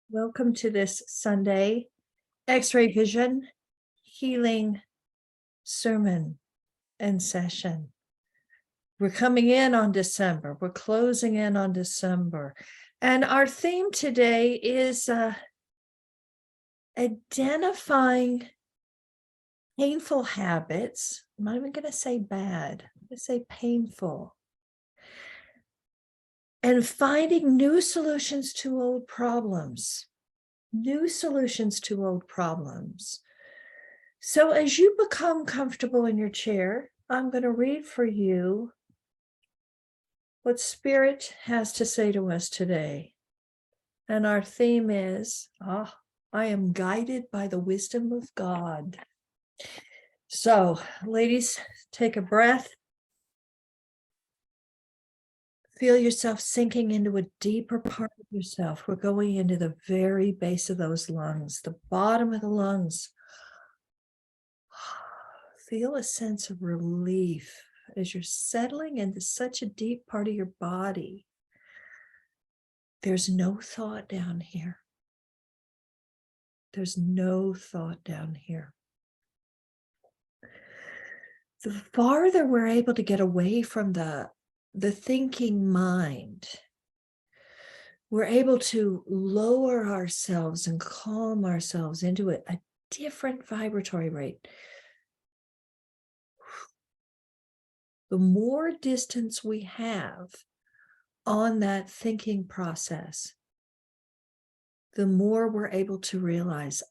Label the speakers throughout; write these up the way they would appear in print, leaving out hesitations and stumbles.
Speaker 1: Welcome to this Sunday X-ray vision healing sermon and session. We're coming in on December. We're closing in on December. And our theme today is identifying painful habits. I'm not even going to say bad. I'm going to say painful. And finding new solutions to old problems. New solutions to old problems. So as you become comfortable in your chair, I'm going to read for you what Spirit has to say to us today. And our theme is, I am guided by the wisdom of God. So, ladies, take a breath. Feel yourself sinking into a deeper part of yourself. We're going into the very base of those lungs, the bottom of the lungs. Feel a sense of relief as you're settling into such a deep part of your body. There's no thought down here. There's no thought down here. The farther we're able to get away from the thinking mind, we're able to lower ourselves and calm ourselves into a different vibratory rate. The more distance we have on that thinking process, the more we're able to realize,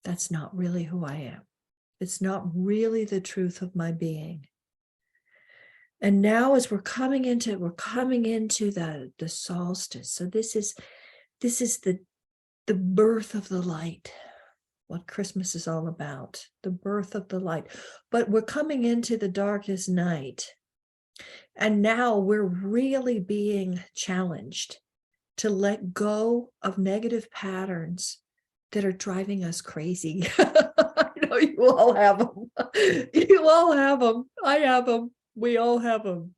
Speaker 1: that's not really who I am. It's not really the truth of my being. And now as we're coming into the solstice. So this is the birth of the light, what Christmas is all about, the birth of the light. But we're coming into the darkest night. And now we're really being challenged to let go of negative patterns that are driving us crazy. I know you all have them. You all have them. I have them. We all have them.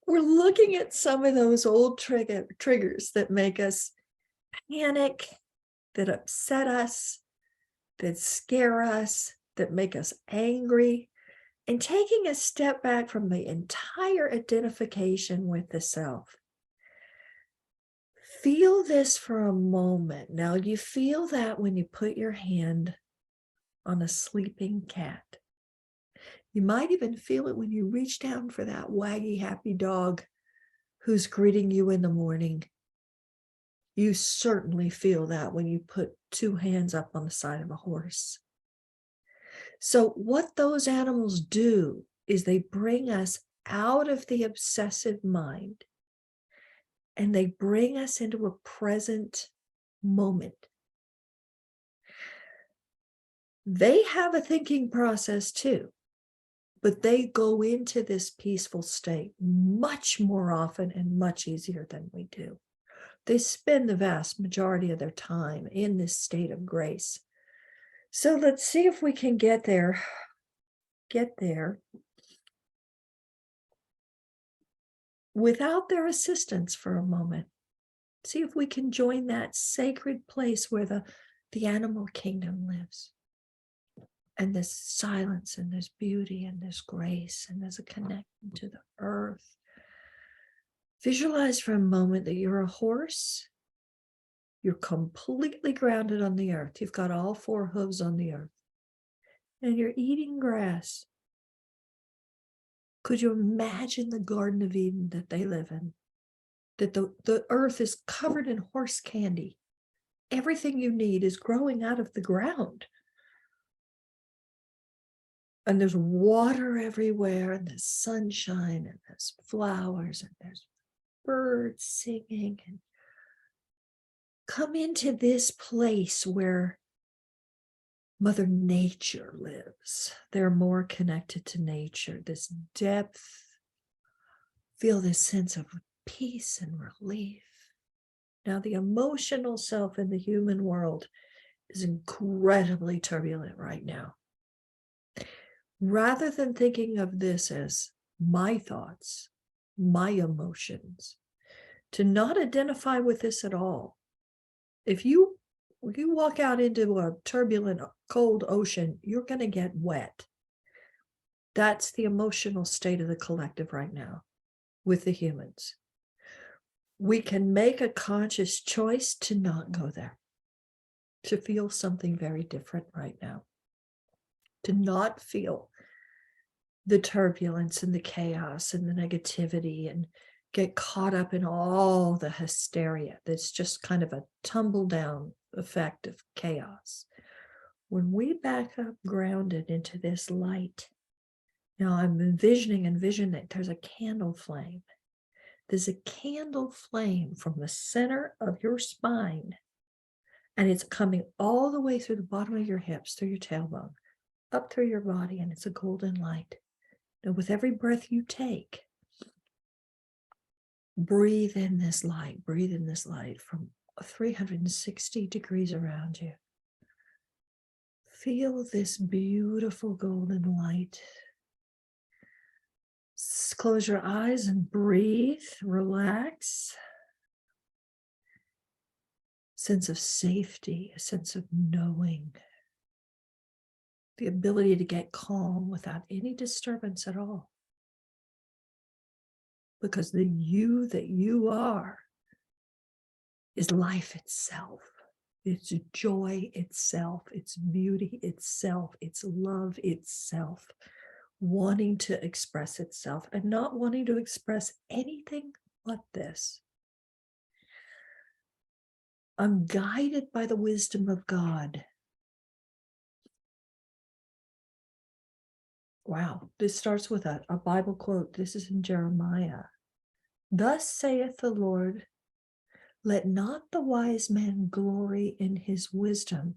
Speaker 1: We're looking at some of those old triggers that make us panic, that upset us, that scare us, that make us angry, and taking a step back from the entire identification with the self. Feel this for a moment. Now, you feel that when you put your hand on a sleeping cat. You might even feel it when you reach down for that waggy, happy dog who's greeting you in the morning. You certainly feel that when you put two hands up on the side of a horse. So what those animals do is they bring us out of the obsessive mind and they bring us into a present moment. They have a thinking process too, but they go into this peaceful state much more often and much easier than we do. They spend the vast majority of their time in this state of grace. So let's see if we can get there. Without their assistance for a moment. See if we can join that sacred place where the animal kingdom lives. And there's silence and there's beauty and there's grace and there's a connection to the earth. Visualize for a moment that you're a horse. You're completely grounded on the earth. You've got all four hooves on the earth. And you're eating grass. Could you imagine the Garden of Eden that they live in? That the earth is covered in horse candy. Everything you need is growing out of the ground. And there's water everywhere, and there's sunshine, and there's flowers, and there's birds singing. And come into this place where Mother Nature lives. They're more connected to nature, this depth. Feel this sense of peace and relief. Now, the emotional self in the human world is incredibly turbulent right now. Rather than thinking of this as my thoughts, my emotions, to not identify with this at all. If you walk out into a turbulent, cold ocean, you're going to get wet. That's the emotional state of the collective right now with the humans. We can make a conscious choice to not go there, to feel something very different right now, to not feel the turbulence and the chaos and the negativity and get caught up in all the hysteria that's just kind of a tumble down effect of chaos. When we back up grounded into this light, now I'm envisioning that there's a candle flame. There's a candle flame from the center of your spine, and it's coming all the way through the bottom of your hips, through your tailbone, up through your body, and it's a golden light. Now, with every breath you take, breathe in this light from 360 degrees around you. Feel this beautiful golden light. Close your eyes and breathe, relax. Sense of safety, a sense of knowing, the ability to get calm without any disturbance at all. Because the you that you are is life itself. It's joy itself. It's beauty itself. It's love itself. Wanting to express itself and not wanting to express anything but this. I'm guided by the wisdom of God. Wow, this starts with a Bible quote. This is in Jeremiah. Thus saith the Lord, let not the wise man glory in his wisdom,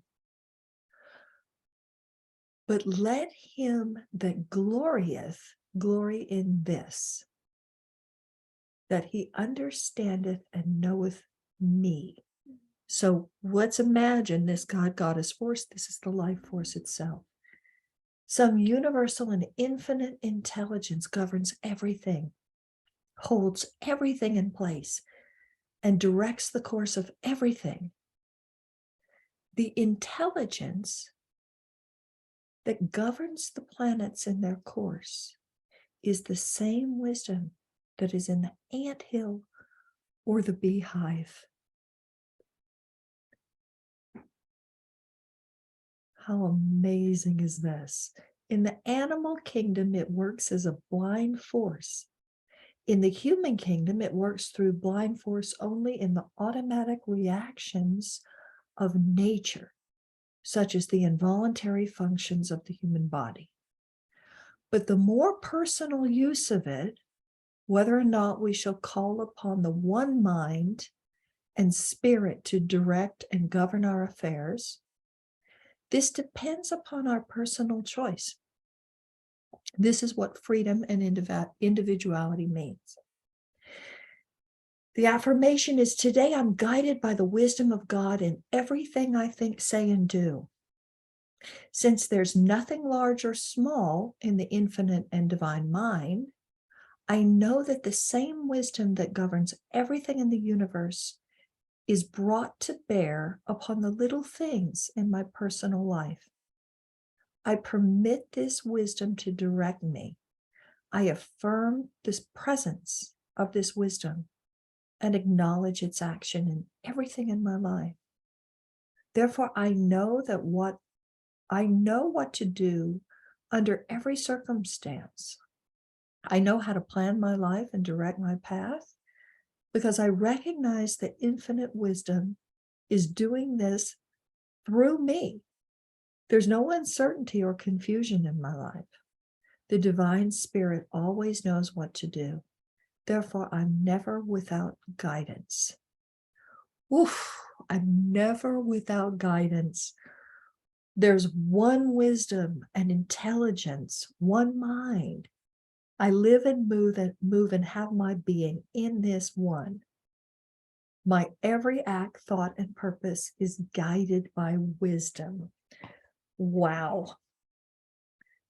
Speaker 1: but let him that glorieth glory in this, that he understandeth and knoweth me. So let's imagine this God Goddess force. This is the life force itself. Some universal and infinite intelligence governs everything, holds everything in place, and directs the course of everything. The intelligence that governs the planets in their course is the same wisdom that is in the anthill or the beehive. How amazing is this? In the animal kingdom, it works as a blind force. In the human kingdom, it works through blind force only in the automatic reactions of nature, such as the involuntary functions of the human body. But the more personal use of it, whether or not we shall call upon the one mind and spirit to direct and govern our affairs, this depends upon our personal choice. This is what freedom and individuality means. The affirmation is, today I'm guided by the wisdom of God in everything I think, say, and do. Since there's nothing large or small in the infinite and divine mind, I know that the same wisdom that governs everything in the universe is brought to bear upon the little things in my personal life. I permit this wisdom to direct me. I affirm this presence of this wisdom and acknowledge its action in everything in my life. Therefore, I know what to do under every circumstance. I know how to plan my life and direct my path because I recognize that infinite wisdom is doing this through me. There's no uncertainty or confusion in my life. The divine spirit always knows what to do. Therefore, I'm never without guidance. Oof, I'm never without guidance. There's one wisdom and intelligence, one mind. I live and move and have my being in this one. My every act, thought, and purpose is guided by wisdom. Wow.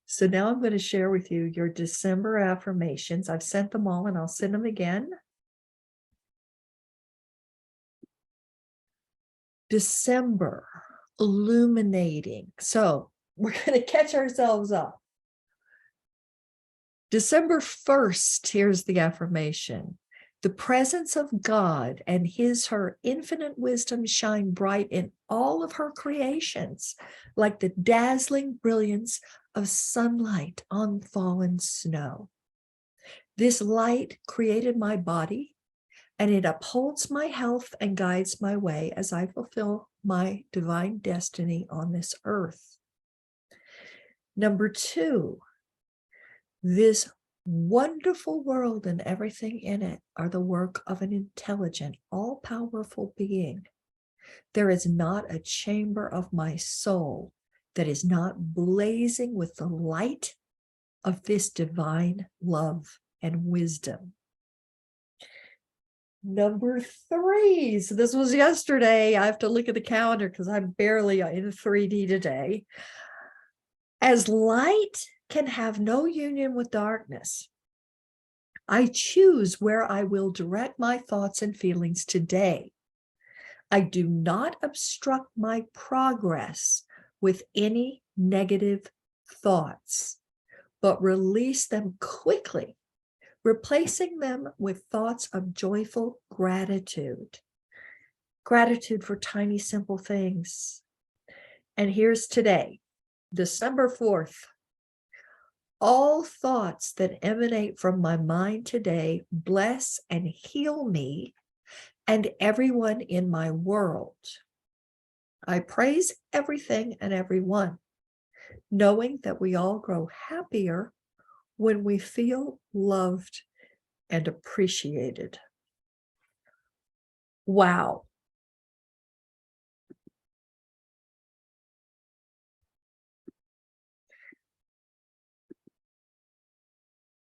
Speaker 1: So now I'm going to share with you your December affirmations. I've sent them all and I'll send them again. December, illuminating. So we're going to catch ourselves up. December 1st, here's the affirmation. The presence of God and her infinite wisdom shine bright in all of her creations, like the dazzling brilliance of sunlight on fallen snow. This light created my body, and it upholds my health and guides my way as I fulfill my divine destiny on this earth. Number 2, this wonderful world and everything in it are the work of an intelligent, all-powerful being. There is not a chamber of my soul that is not blazing with the light of this divine love and wisdom. Number 3, so this was yesterday. I have to look at the calendar because I'm barely in 3D today. As light can have no union with darkness, I choose where I will direct my thoughts and feelings today. I do not obstruct my progress with any negative thoughts, but release them quickly, replacing them with thoughts of joyful gratitude. Gratitude for tiny, simple things. And here's today, December 4th. All thoughts that emanate from my mind today bless and heal me and everyone in my world. I praise everything and everyone, knowing that we all grow happier when we feel loved and appreciated. Wow.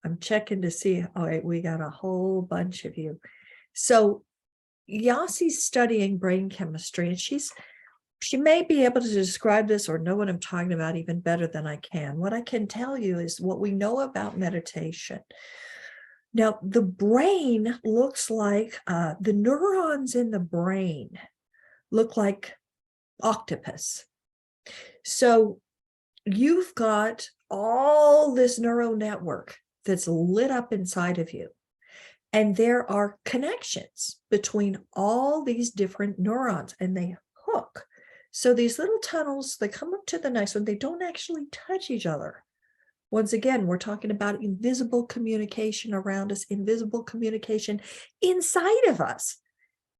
Speaker 1: I'm checking to see. All right, we got a whole bunch of you. So Yassi's studying brain chemistry, and she may be able to describe this or know what I'm talking about even better than I can. What I can tell you is what we know about meditation. Now, the brain looks like the neurons in the brain look like octopus. So you've got all this neural network that's lit up inside of you. And there are connections between all these different neurons, and they hook. So these little tunnels, they come up to the next one. They don't actually touch each other. Once again, we're talking about invisible communication around us, invisible communication inside of us.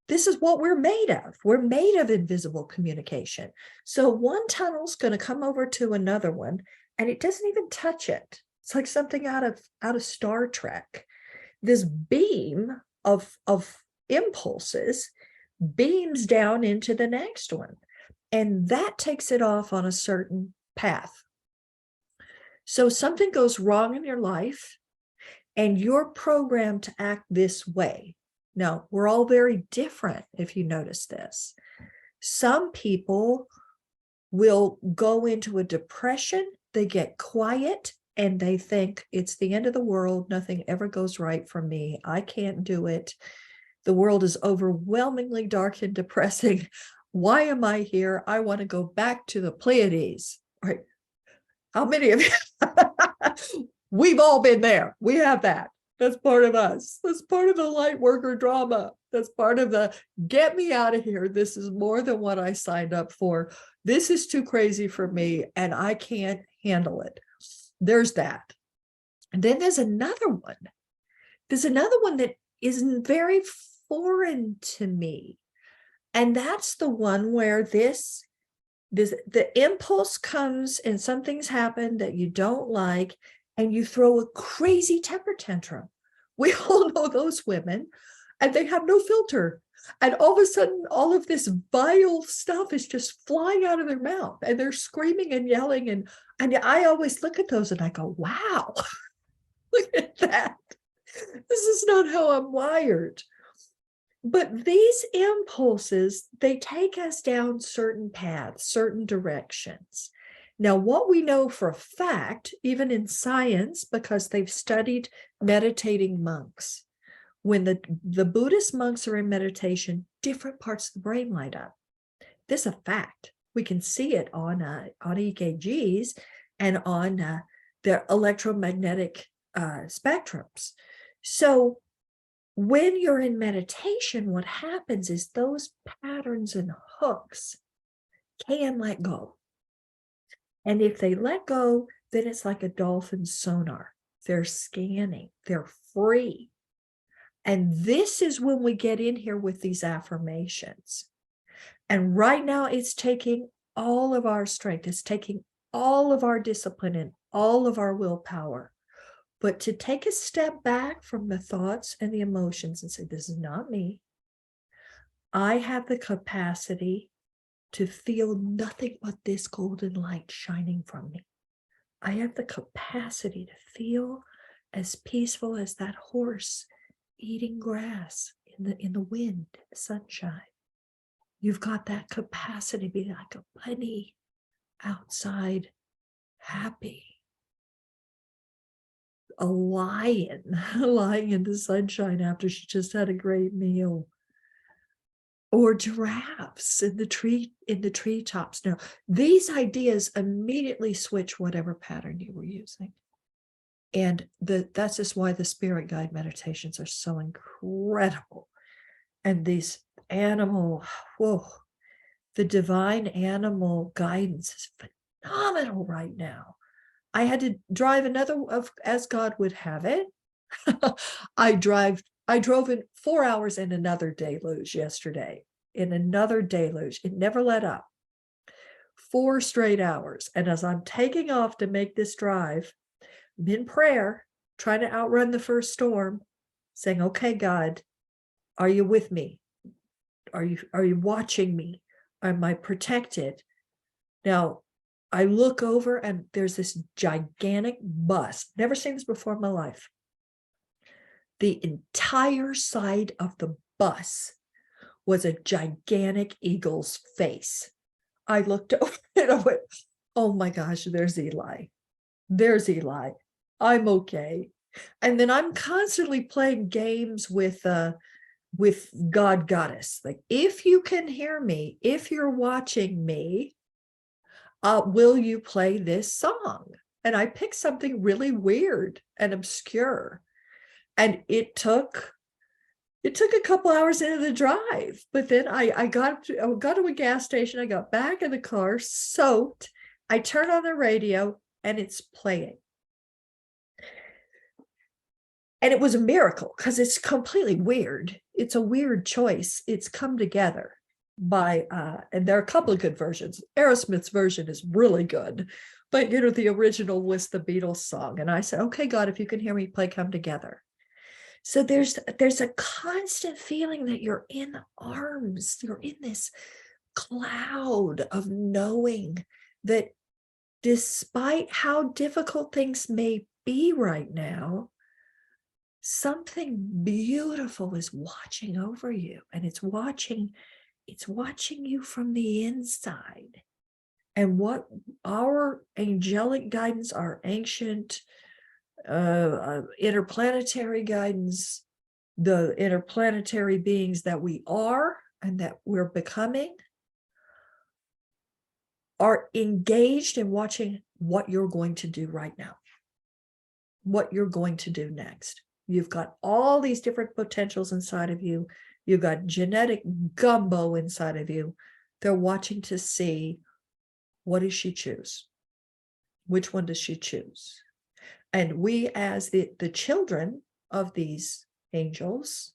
Speaker 1: This is what we're made of. We're made of invisible communication. So one tunnel's going to come over to another one, and it doesn't even touch it. It's like something out of Star Trek. This beam of impulses beams down into the next one, and that takes it off on a certain path. So something goes wrong in your life, and you're programmed to act this way. Now, we're all very different, if you notice this. Some people will go into a depression, they get quiet, and they think it's the end of the world. Nothing ever goes right for me. I can't do it. The world is overwhelmingly dark and depressing. Why am I here? I want to go back to the Pleiades. Right? How many of you? We've all been there. We have that. That's part of us. That's part of the light worker drama. That's part of the get me out of here. This is more than what I signed up for. This is too crazy for me, and I can't handle it. There's that. And then there's another one. There's another one that isn't very foreign to me. And that's the one where the impulse comes and something's happened that you don't like, and you throw a crazy temper tantrum. We all know those women, and they have no filter. And all of a sudden, all of this vile stuff is just flying out of their mouth, and they're screaming and yelling. And I always look at those and I go, wow, look at that. This is not how I'm wired. But these impulses, they take us down certain paths, certain directions. Now, what we know for a fact, even in science, because they've studied meditating monks, when the Buddhist monks are in meditation, different parts of the brain light up. This is a fact. We can see it on EKGs and on the electromagnetic spectrums. So when you're in meditation, what happens is those patterns and hooks can let go. And if they let go, then it's like a dolphin sonar. They're scanning, they're free. And this is when we get in here with these affirmations. And right now it's taking all of our strength, it's taking all of our discipline and all of our willpower. But to take a step back from the thoughts and the emotions and say, this is not me. I have the capacity to feel nothing but this golden light shining from me. I have the capacity to feel as peaceful as that horse eating grass in the wind, the sunshine. You've got that capacity to be like a bunny outside, happy. A lion lying in the sunshine after she just had a great meal. Or giraffes in the treetops. Now, these ideas immediately switch whatever pattern you were using. And that's just why the spirit guide meditations are so incredible. And these animal, the divine animal guidance is phenomenal right now. I had to drive another of as God would have it. I drove in 4 hours in another deluge yesterday, in another deluge. It never let up. 4 straight hours. And as I'm taking off to make this drive, I'm in prayer, trying to outrun the first storm, saying, okay, God, are you with me? Are you watching me? Am I protected? Now, I look over and there's this gigantic bus. Never seen this before in my life. The entire side of the bus was a gigantic eagle's face. I looked over and I went, oh my gosh, there's Eli. There's Eli. I'm okay. And then I'm constantly playing games with God Goddess. Like, if you can hear me, if you're watching me, will you play this song? And I picked something really weird and obscure. And it took a couple hours into the drive, but then I got to a gas station. I got back in the car, soaked. I turn on the radio and it's playing. And it was a miracle because it's completely weird. It's a weird choice. It's come together by, and there are a couple of good versions. Aerosmith's version is really good, but the original was the Beatles song. And I said, okay, God, if you can hear me play Come Together. So there's a constant feeling that you're in arms, you're in this cloud of knowing that despite how difficult things may be right now, something beautiful is watching over you, and it's watching you from the inside. And what our angelic guidance, our ancient interplanetary guidance, the interplanetary beings that we are and that we're becoming, are engaged in watching what you're going to do right now, what you're going to do next. You've got all these different potentials inside of you. You've got genetic gumbo inside of you. They're watching to see, what does she choose? Which one does she choose? And we, as the children of these angels,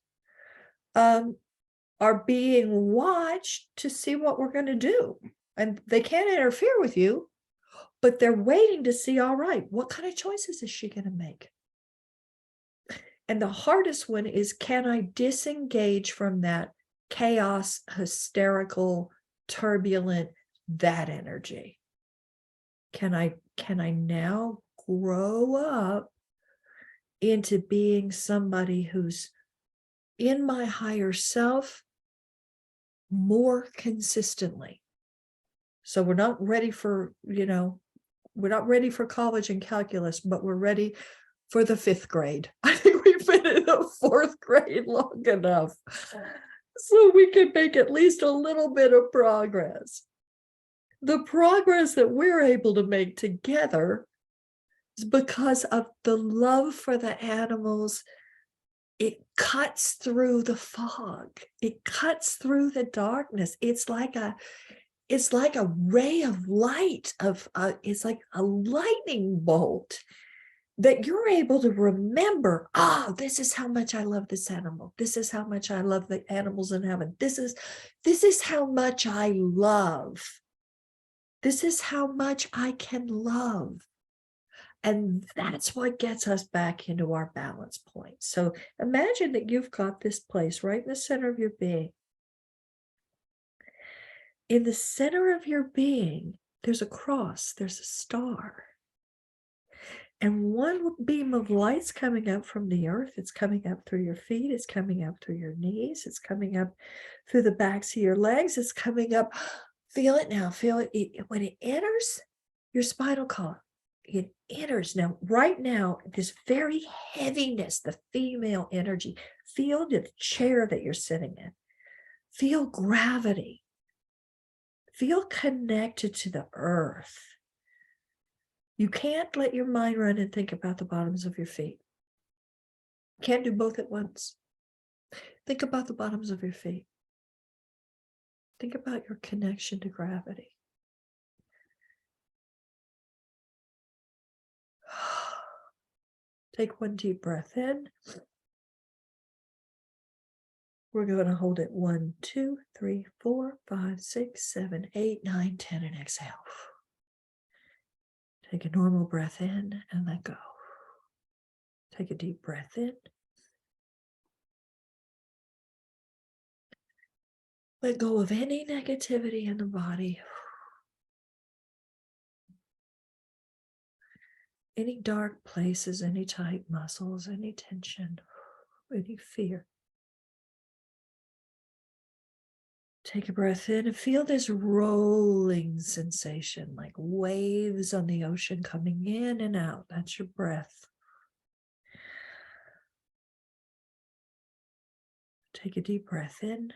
Speaker 1: are being watched to see what we're going to do. And they can't interfere with you, but they're waiting to see, all right, what kind of choices is she going to make? And the hardest one is, can I disengage from that chaos, hysterical, turbulent, that energy? Can I now grow up into being somebody who's in my higher self more consistently? So we're not ready for, we're not ready for college and calculus, but we're ready for the 5th grade. I think we've been in the 4th grade long enough. so we can make at least a little bit of progress. The progress that we're able to make together is because of the love for the animals. It cuts through the fog. It cuts through the darkness. It's like a ray of light it's like a lightning bolt that you're able to remember. This is how much I love this animal. This is how much I love the animals in heaven. This is how much I love. This is how much I can love. And that's what gets us back into our balance point. So imagine that you've got this place right in the center of your being. In the center of your being, there's a cross, there's a star. And one beam of light's coming up from the earth. It's coming up through your feet. It's coming up through your knees. It's coming up through the backs of your legs. It's coming up. Feel it now. Feel it. When it enters your spinal column, it enters now. Right now, this very heaviness, the female energy. Feel the chair that you're sitting in. Feel gravity. Feel connected to the earth. You can't let your mind run and think about the bottoms of your feet. You can't do both at once. Think about the bottoms of your feet. Think about your connection to gravity. Take one deep breath in. We're going to hold it 1, 2, 3, 4, 5, 6, 7, 8, 9, 10, and exhale. Take a normal breath in and let go. Take a deep breath in. Let go of any negativity in the body. Any dark places, any tight muscles, any tension, any fear. Take a breath in and feel this rolling sensation, like waves on the ocean coming in and out. That's your breath. Take a deep breath in.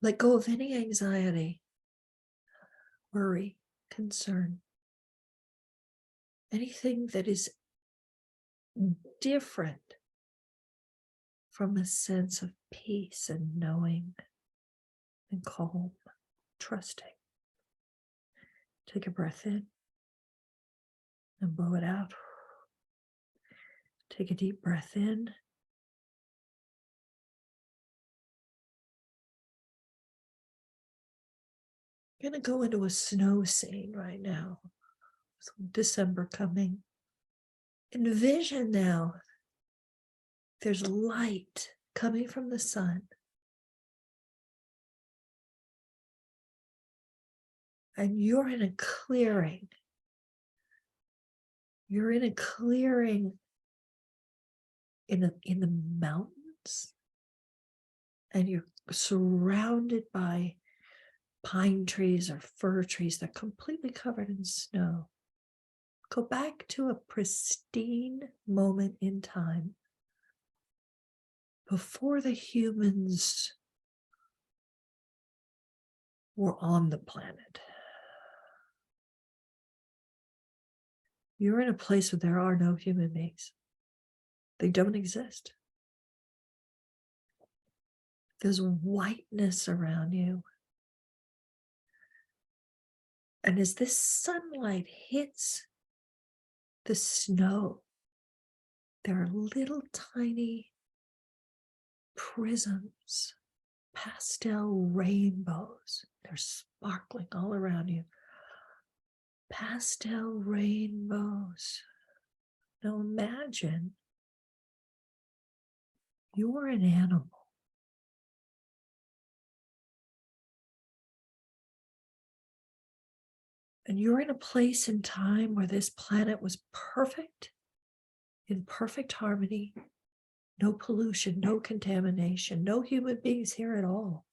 Speaker 1: Let go of any anxiety, worry, concern, anything that is different from a sense of peace and knowing and calm, trusting. Take a breath in and blow it out. Take a deep breath in. I'm going to go into a snow scene right now. With December coming. Envision now there's light coming from the sun. And you're in a clearing. You're in a clearing in the mountains. And you're surrounded by pine trees or fir trees. They're completely covered in snow. Go back to a pristine moment in time before the humans were on the planet. You're in a place where there are no human beings. They don't exist. There's whiteness around you. And as this sunlight hits the snow, there are little tiny prisms, pastel rainbows. They're sparkling all around you. Pastel rainbows. Now imagine you're an animal. And you're in a place in time where this planet was perfect, in perfect harmony, no pollution, no contamination, no human beings here at all.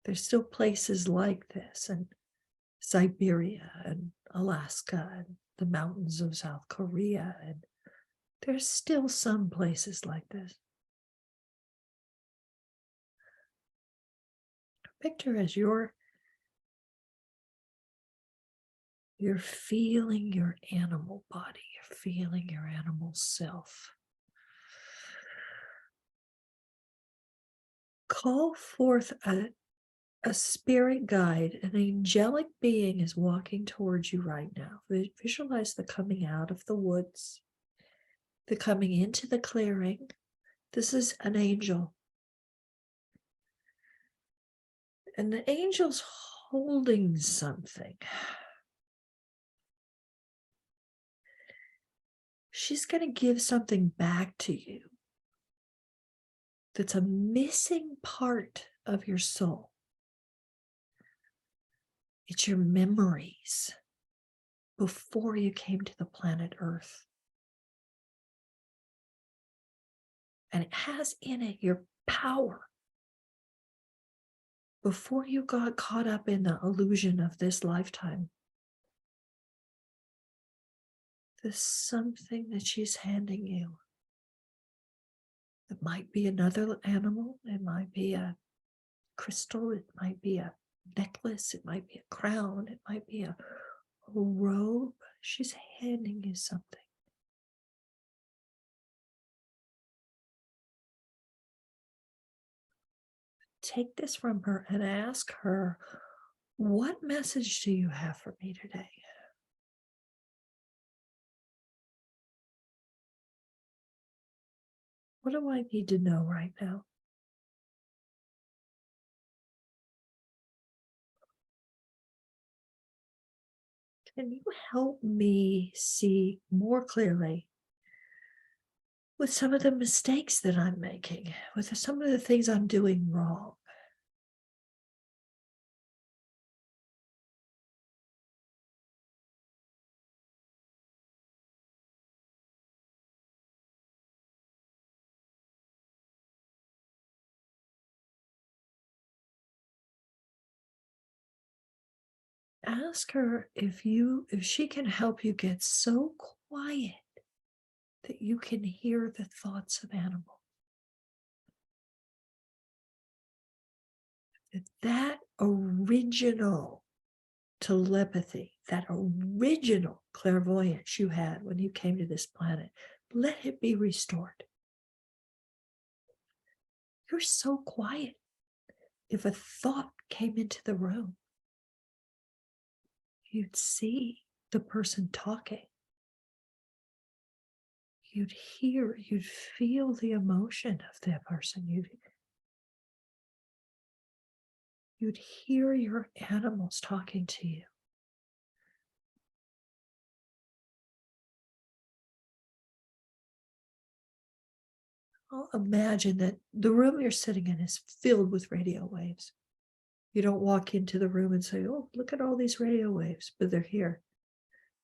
Speaker 1: There's still places like this in Siberia and Alaska and the mountains of South Korea, and there's still some places like this. Picture as you're feeling your animal body, you're feeling your animal self. Call forth a spirit guide, an angelic being is walking towards you right now. Visualize the coming out of the woods, the coming into the clearing. This is an angel. And the angel's holding something. She's going to give something back to you that's a missing part of your soul. It's your memories before you came to the planet Earth. And it has in it your power. Before you got caught up in the illusion of this lifetime, there's something that she's handing you. It might be another animal. It might be a crystal. It might be a necklace. It might be a crown. It might be a robe. She's handing you something. Take this from her and ask her, what message do you have for me today? What do I need to know right now? Can you help me see more clearly with some of the mistakes that I'm making, with some of the things I'm doing wrong? Ask her if she can help you get so quiet that you can hear the thoughts of animals. That original telepathy, that original clairvoyance you had when you came to this planet, let it be restored. You're so quiet. If a thought came into the room, you'd see the person talking. You'd hear, you'd feel the emotion of that person. You'd hear your animals talking to you. I'll imagine that the room you're sitting in is filled with radio waves. You don't walk into the room and say, oh, look at all these radio waves, but they're here.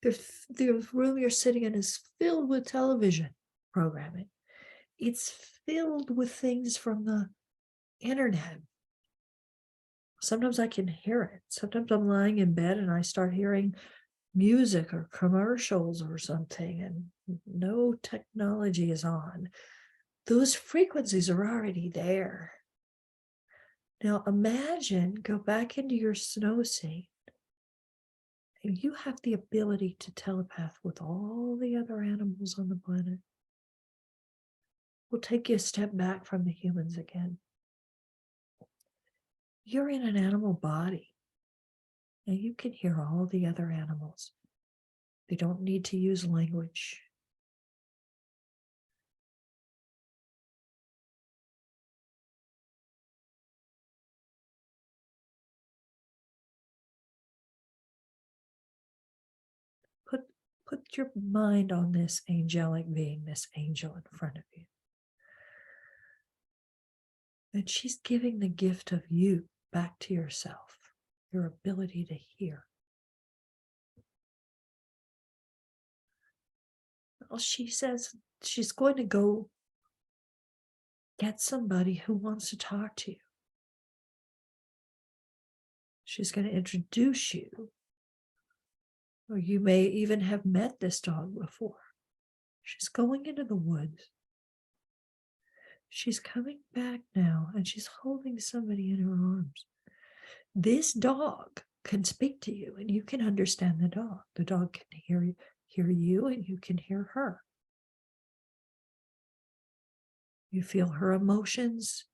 Speaker 1: The room you're sitting in is filled with television programming. It's filled with things from the internet. Sometimes I can hear it. Sometimes I'm lying in bed and I start hearing music or commercials or something, and no technology is on. Those frequencies are already there. Now imagine, go back into your snow scene, and you have the ability to telepath with all the other animals on the planet. We'll take you a step back from the humans again. You're in an animal body, and you can hear all the other animals. They don't need to use language. Put your mind on this angelic being, this angel in front of you. And she's giving the gift of you back to yourself, your ability to hear. Well, she says she's going to go get somebody who wants to talk to you. She's going to introduce you Or you may even have met this dog before. She's going into the woods. She's coming back now and she's holding somebody in her arms. This dog can speak to you and you can understand the dog. The dog can hear you and you can hear her. You feel her emotions.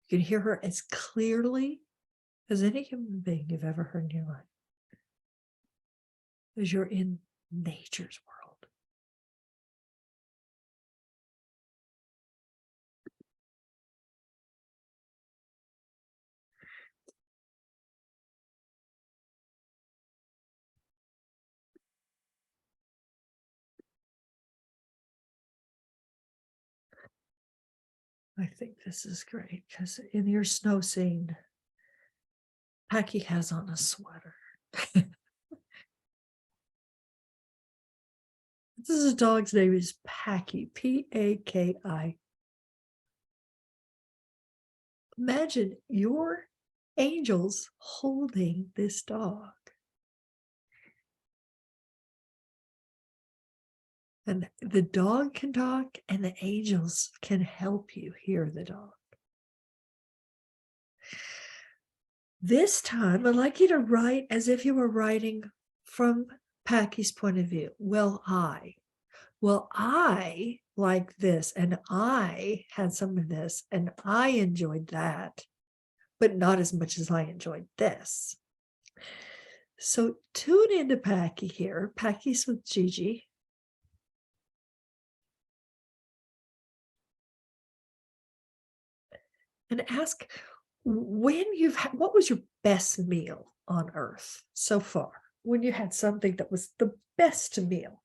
Speaker 1: You can hear her as clearly as any human being you've ever heard in your life. As you're in nature's world. I think this is great because in your snow scene, Packy has on a sweater. This dog's name is Packy, P-A-K-I. Imagine your angels holding this dog. And the dog can talk and the angels can help you hear the dog. This time, I'd like you to write as if you were writing from Packy's point of view. Well, I like this, and I had some of this, and I enjoyed that, but not as much as I enjoyed this. So tune into Packy here. Packy's with Gigi. And ask what was your best meal on earth so far? When you had something that was the best meal?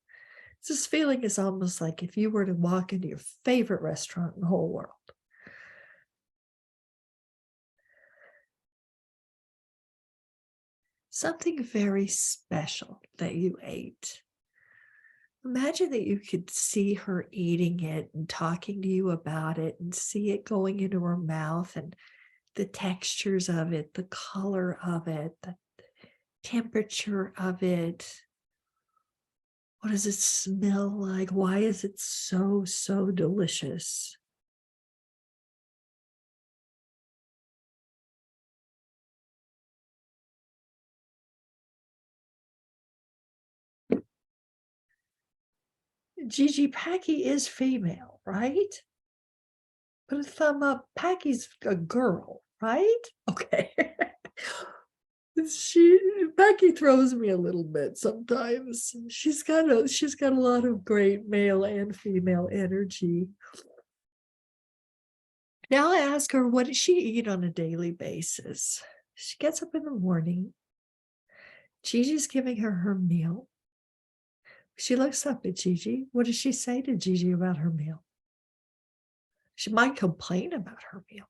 Speaker 1: This feeling is almost like if you were to walk into your favorite restaurant in the whole world. Something very special that you ate. Imagine that you could see her eating it and talking to you about it and see it going into her mouth and the textures of it, the color of it, the temperature of it. What does it smell like? Why is it so, so delicious? Gigi, Packy is female, right? Put a thumb up. Packy's a girl, right? Okay. Packy throws me a little bit sometimes. She's got a lot of great male and female energy. Now I ask her, what does she eat on a daily basis? She gets up in the morning. Gigi's giving her her meal. She looks up at Gigi. What does she say to Gigi about her meal? She might complain about her meal.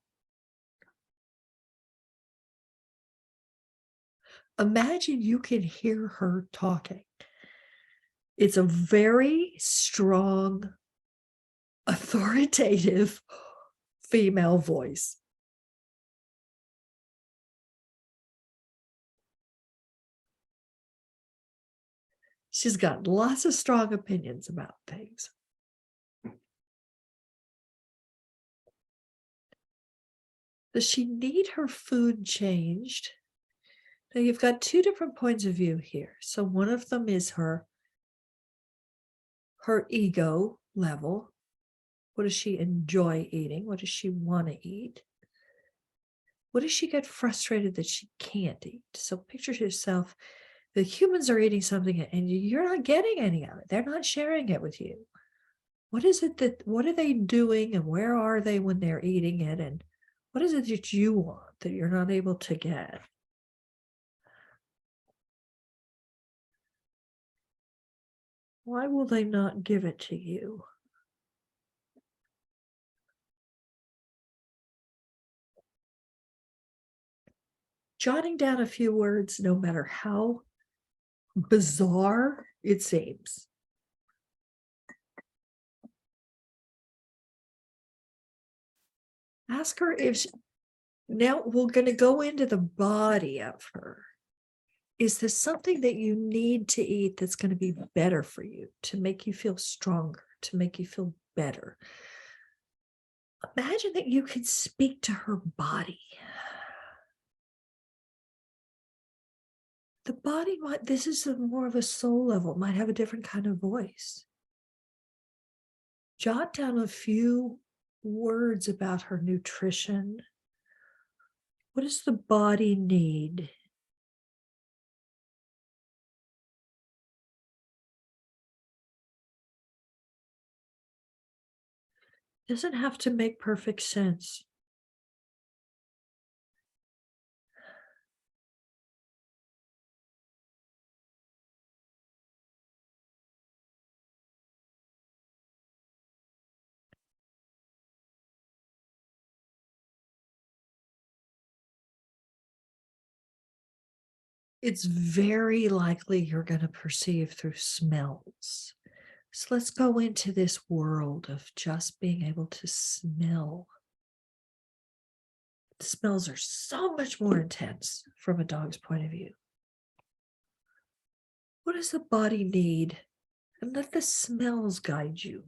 Speaker 1: Imagine you can hear her talking. It's a very strong, authoritative female voice. She's got lots of strong opinions about things. Does she need her food changed? Now you've got two different points of view here. So one of them is her ego level. What does she enjoy eating? What does she want to eat? What does she get frustrated that she can't eat? So picture yourself, the humans are eating something and you're not getting any of it. They're not sharing it with you. What are they doing and where are they when they're eating it? And what is it that you want that you're not able to get? Why will they not give it to you? Jotting down a few words, no matter how bizarre it seems. Ask her if now we're going to go into the body of her. Is this something that you need to eat that's going to be better for you, to make you feel stronger, to make you feel better? Imagine that you could speak to her body. The body might, this is more of a soul level, might have a different kind of voice. Jot down a few words about her nutrition. What does the body need? Doesn't have to make perfect sense. It's very likely you're going to perceive through smells. So let's go into this world of just being able to smell. The smells are so much more intense from a dog's point of view. What does the body need? And let the smells guide you.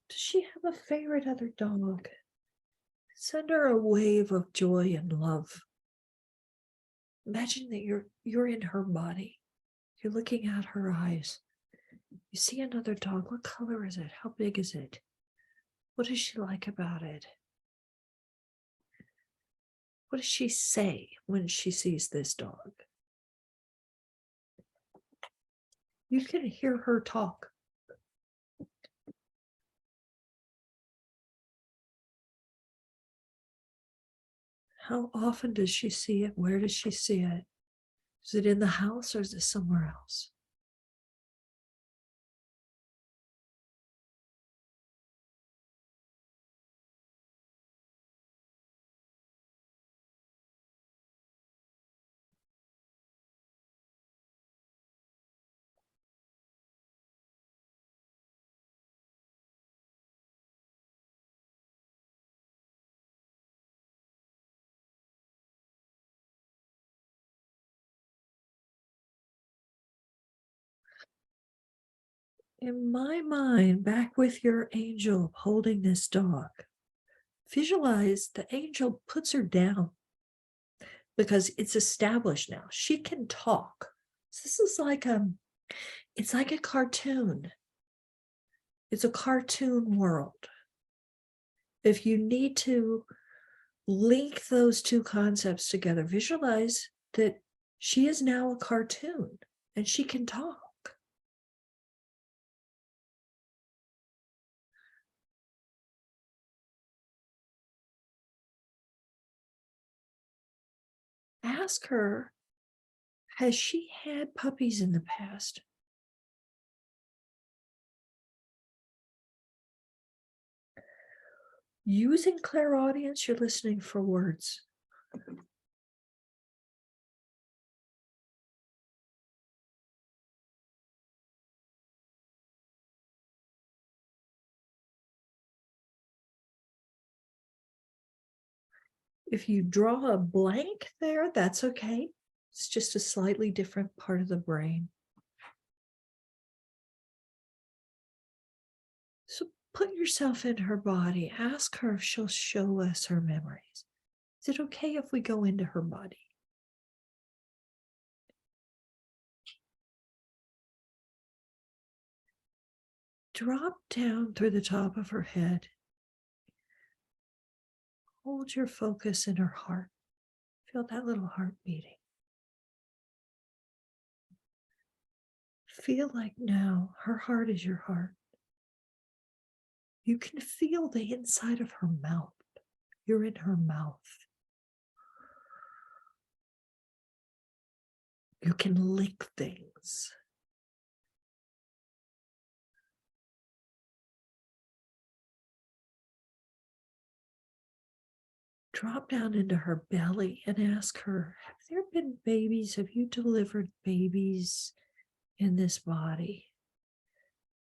Speaker 1: Does she have a favorite other dog? Send her a wave of joy and love. Imagine that you're in her body. You're looking at her eyes. You see another dog. What color is it? How big is it? What does she like about it? What does she say when she sees this dog? You can hear her talk. How often does she see it? Where does she see it? Is it in the house or is it somewhere else? In my mind, back with your angel holding this dog, visualize the angel puts her down because it's established now. She can talk. So this is like it's like a cartoon. It's a cartoon world. If you need to link those two concepts together, visualize that she is now a cartoon and she can talk. Ask her, has she had puppies in the past? Using clairaudience, you're listening for words. If you draw a blank there, that's okay. It's just a slightly different part of the brain. So put yourself in her body. Ask her if she'll show us her memories. Is it okay if we go into her body? Drop down through the top of her head. Hold your focus in her heart. Feel that little heart beating. Feel like now her heart is your heart. You can feel the inside of her mouth. You're in her mouth. You can lick things. Drop down into her belly and ask her, have there been babies? Have you delivered babies in this body?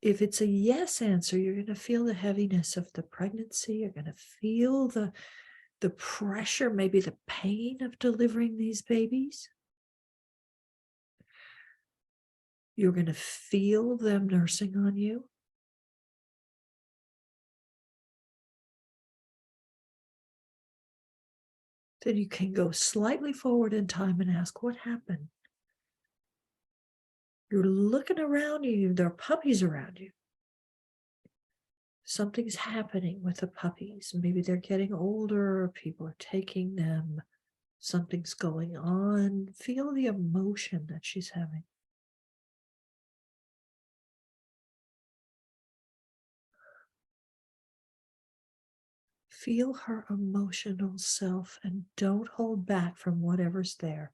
Speaker 1: If it's a yes answer, you're going to feel the heaviness of the pregnancy. You're going to feel the pressure, maybe the pain of delivering these babies. You're going to feel them nursing on you. Then you can go slightly forward in time and ask, what happened? You're looking around you, there are puppies around you. Something's happening with the puppies. Maybe they're getting older, people are taking them, something's going on. Feel the emotion that she's having. Feel her emotional self and don't hold back from whatever's there.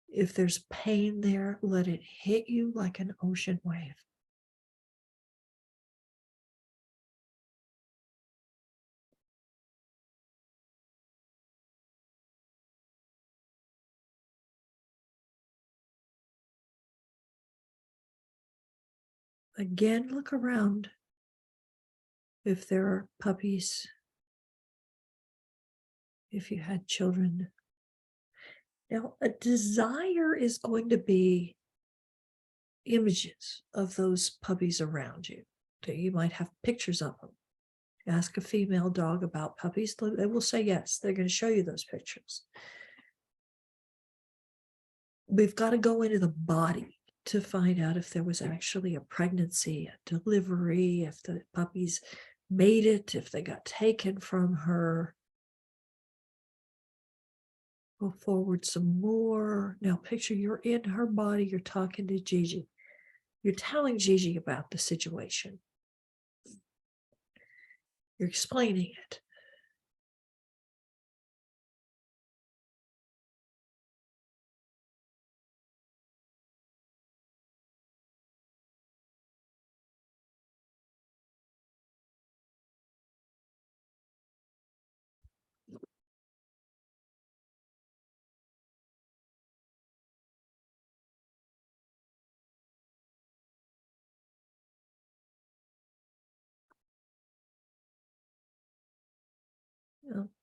Speaker 1: If there's pain there, let it hit you like an ocean wave. Again, look around. If there are puppies, if you had children. Now, a desire is going to be images of those puppies around you. That you might have pictures of them. Ask a female dog about puppies, they will say yes. They're going to show you those pictures. We've got to go into the body to find out if there was actually a pregnancy, a delivery, if the puppies made it, if they got taken from her. Go forward some more. Now picture you're in her body, you're talking to Gigi. You're telling Gigi about the situation. You're explaining it.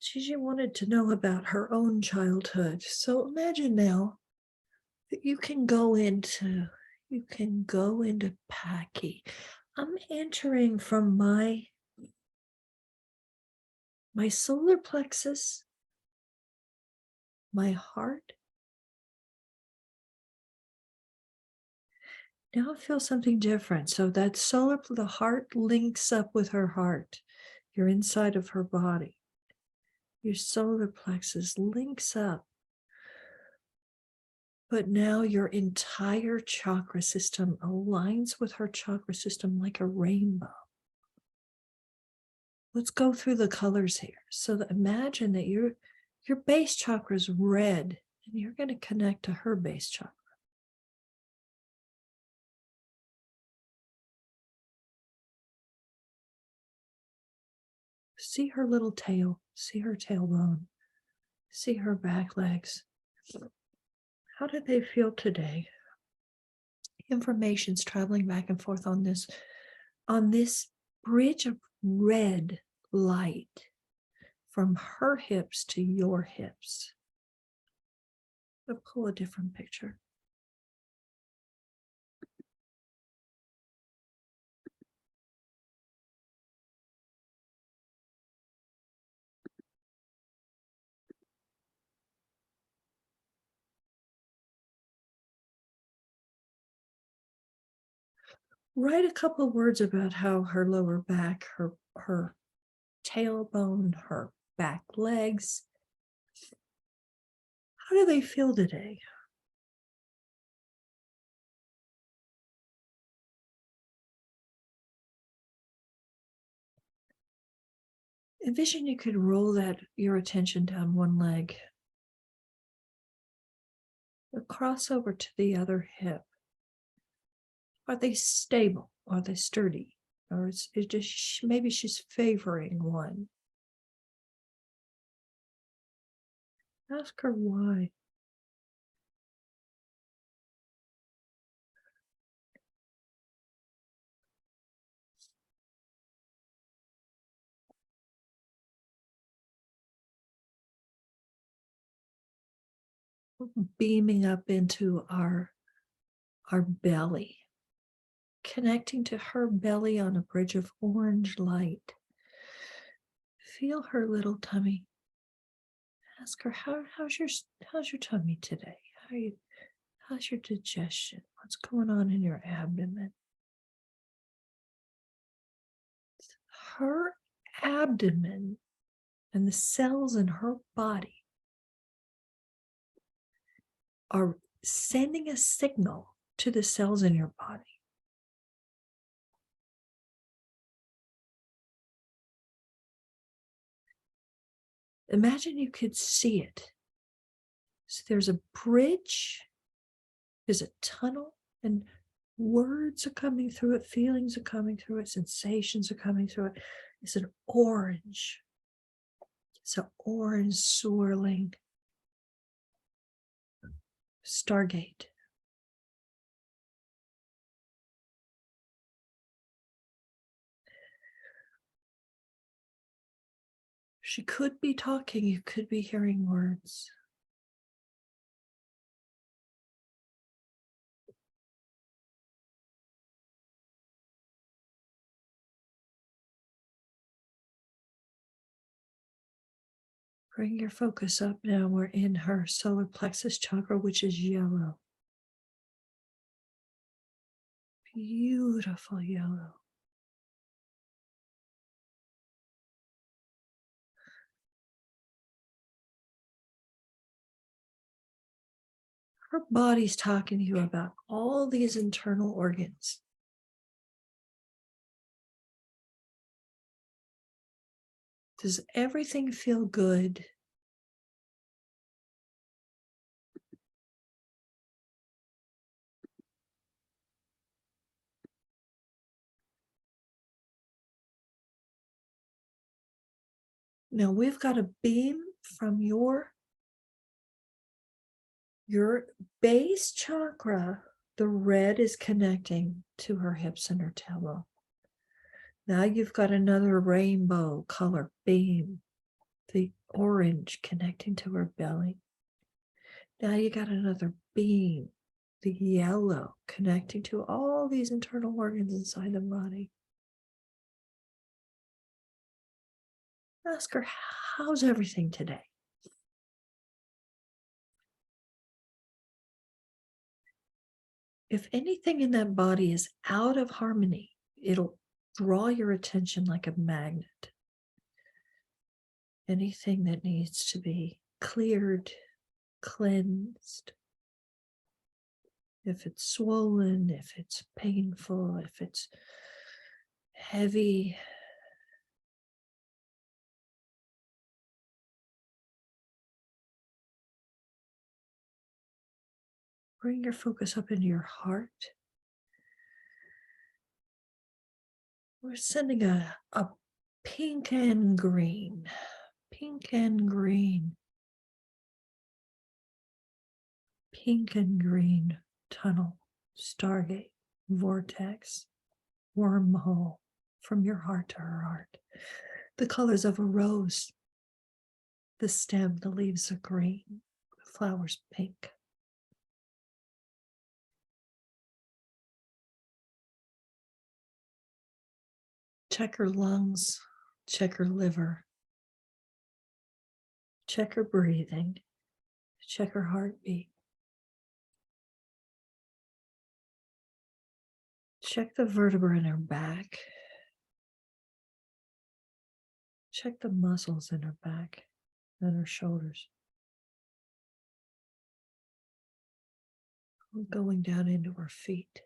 Speaker 1: Gigi wanted to know about her own childhood. So imagine now that you can go into Paki. I'm entering from my solar plexus, my heart. Now I feel something different. So that the heart links up with her heart. You're inside of her body. Your solar plexus links up. But now your entire chakra system aligns with her chakra system like a rainbow. Let's go through the colors here. So imagine that your base chakra is red, and you're going to connect to her base chakra. See her little tail, see her tailbone, see her back legs. How do they feel today? Information's traveling back and forth on this bridge of red light from her hips to your hips. I'll pull a different picture. Write a couple of words about how her lower back, her tailbone, her back legs, how do they feel today? Envision you could roll your attention down one leg. Cross over to the other hip. Are they stable? Are they sturdy? Or is it just maybe she's favoring one? Ask her why. Beaming up into our belly, connecting to her belly on a bridge of orange light. Feel her little tummy. Ask her, how's your tummy today? How's your digestion? What's going on in your abdomen? Her abdomen and the cells in her body are sending a signal to the cells in your body. Imagine you could see it. So there's a bridge, there's a tunnel, and words are coming through it, feelings are coming through it, sensations are coming through it. It's an orange. It's an orange swirling stargate. She could be talking, you could be hearing words. Bring your focus up now. We're in her solar plexus chakra, which is yellow. Beautiful yellow. Her body's talking to you about all these internal organs. Does everything feel good? Now we've got a beam from your base chakra. The red is connecting to her hips and her tailbone. Now you've got another rainbow color beam, the orange connecting to her belly. Now you got another beam, the yellow connecting to all these internal organs inside the body. Ask her, how's everything today? If anything in that body is out of harmony, it'll draw your attention like a magnet. Anything that needs to be cleared, cleansed. If it's swollen, if it's painful, if it's heavy. Bring your focus up into your heart. We're sending a pink and green, pink and green, pink and green tunnel, stargate, vortex, wormhole from your heart to her heart. The colors of a rose, the stem, the leaves are green, the flowers pink. Check her lungs, check her liver, check her breathing, check her heartbeat. Check the vertebra in her back. Check the muscles in her back and her shoulders. Going down into her feet.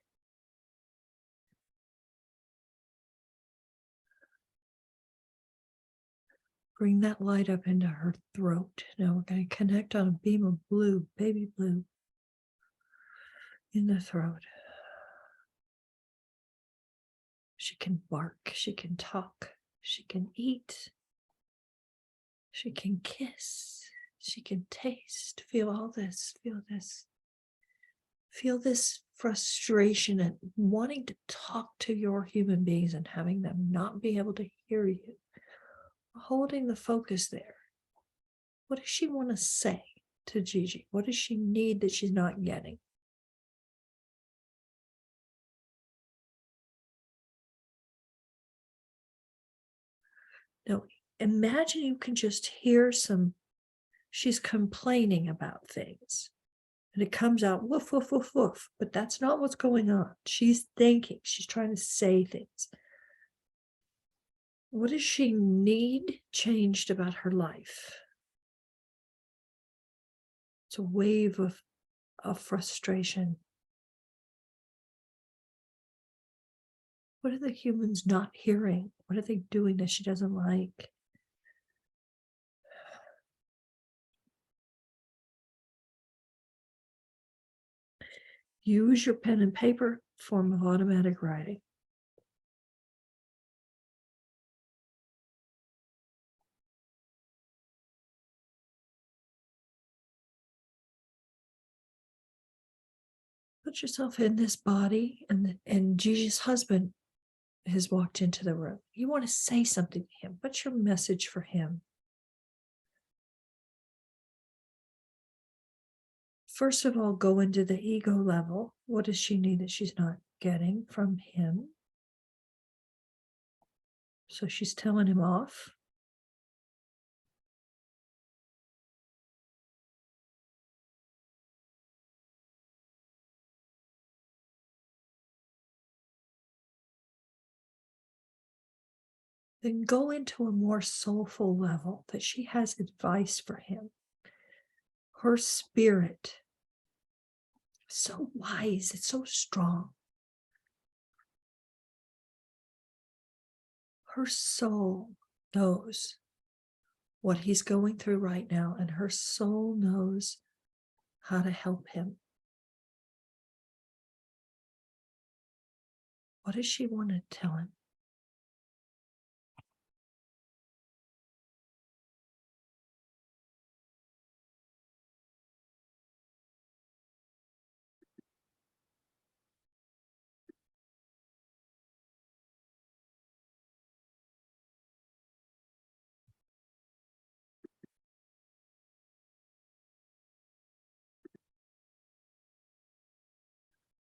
Speaker 1: Bring that light up into her throat. Now we're going to connect on a beam of blue, baby blue. in the throat. She can bark, she can talk, she can eat, she can kiss, she can taste. Feel all this, feel this. Feel this frustration at wanting to talk to your human beings and having them not be able to hear you. Holding the focus there. What does she want to say to Gigi? What does she need that she's not getting? Now, imagine you can just hear she's complaining about things. And it comes out woof, woof, woof, woof. But that's not what's going on. She's thinking, she's trying to say things. What does she need changed about her life? It's a wave of frustration. What are the humans not hearing? What are they doing that she doesn't like? Use your pen and paper, form of automatic writing. Put yourself in this body, and Gigi's husband has walked into the room. You want to say something to him. What's your message for him? First of all, go into the ego level. What does she need that she's not getting from him? So she's telling him off. Then go into a more soulful level that she has advice for him. Her spirit, so wise, it's so strong. Her soul knows what he's going through right now, and her soul knows how to help him. What does she want to tell him?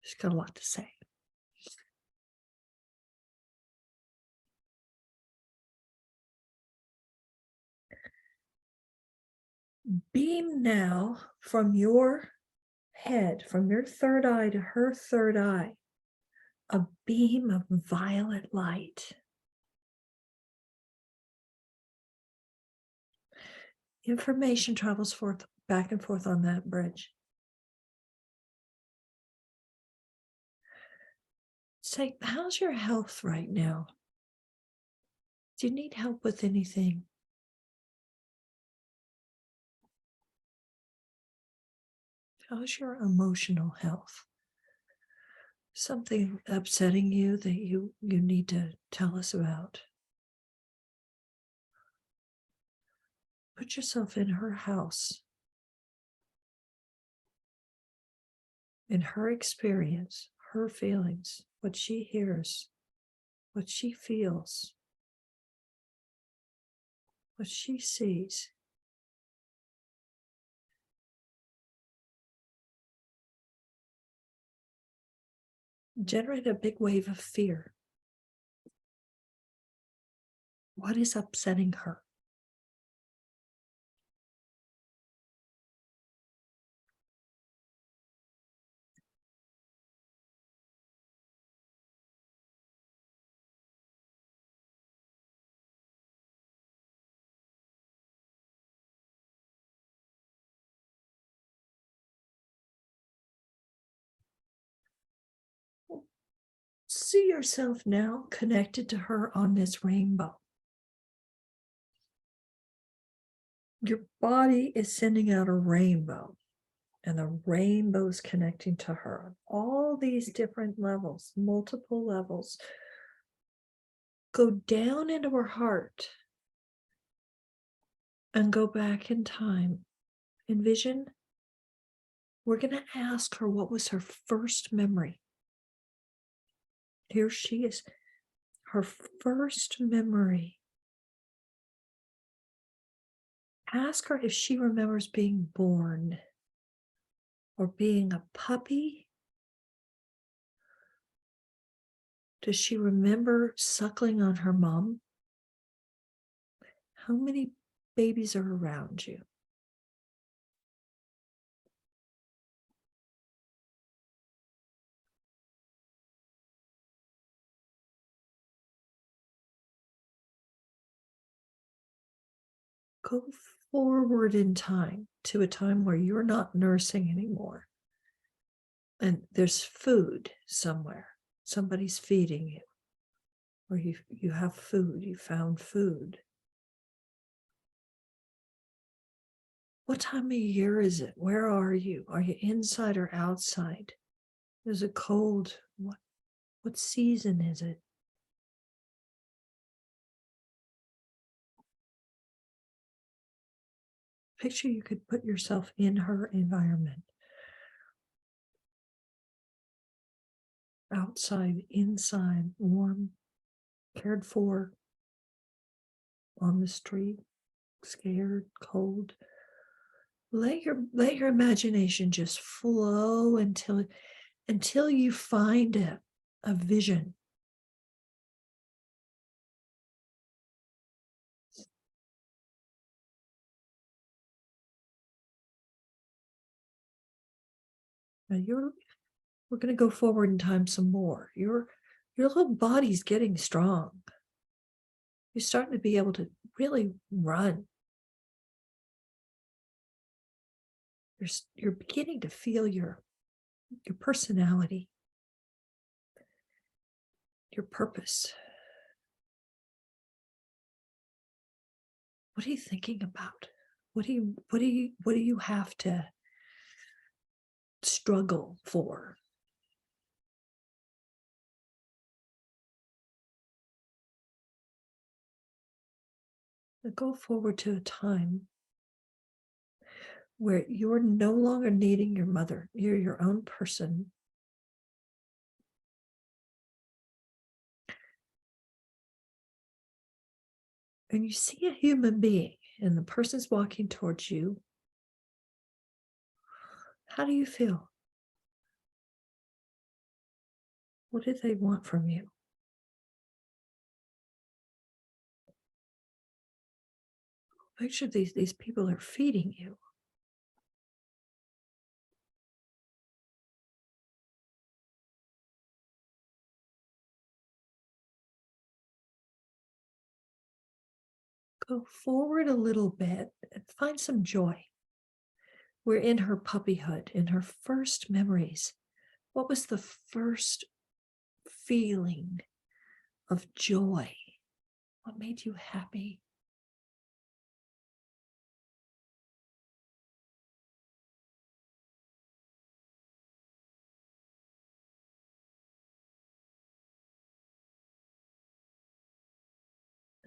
Speaker 1: She's got a lot to say. Beam now from your head, from your third eye to her third eye, a beam of violet light. Information travels forth, back and forth on that bridge. Say, how's your health right now? Do you need help with anything? How's your emotional health? Something upsetting you that you need to tell us about? Put yourself in her house, in her experience, her feelings, what she hears, what she feels, what she sees. Generate a big wave of fear. What is upsetting her? See yourself now connected to her on this rainbow. Your body is sending out a rainbow, and the rainbows connecting to her on all these different levels, multiple levels. Go down into her heart and go back in time. Envision, we're going to ask her what was her first memory. Here she is, her first memory. Ask her if she remembers being born or being a puppy. Does she remember suckling on her mom? How many babies are around you? Go forward in time to a time where you're not nursing anymore. And there's food somewhere. Somebody's feeding you. Or you have food, you found food. What time of year is it? Where are you? Are you inside or outside? Is it cold? What season is it? Picture you could put yourself in her environment. Outside, inside, warm, cared for, on the street, scared, cold. Let your imagination just flow until you find a vision. Now we're going to go forward in time some more. Your little body's getting strong. You're starting to be able to really run. You're beginning to feel your personality, your purpose. What are you thinking about? What do you have to struggle for? Now go forward to a time where you're no longer needing your mother. You're your own person. And you see a human being and the person's walking towards you. How do you feel? What do they want from you? Picture these people are feeding you. Go forward a little bit and find some joy. We're in her puppyhood, in her first memories. What was the first feeling of joy? What made you happy?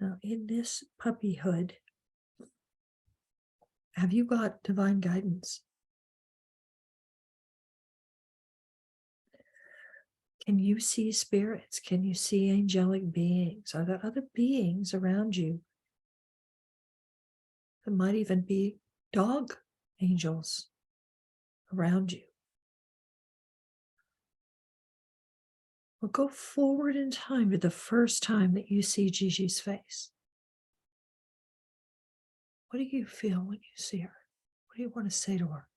Speaker 1: Now, in this puppyhood, have you got divine guidance? Can you see spirits? Can you see angelic beings? Are there other beings around you? There might even be dog angels around you. Well, go forward in time to the first time that you see Gigi's face. What do you feel when you see her? What do you want to say to her?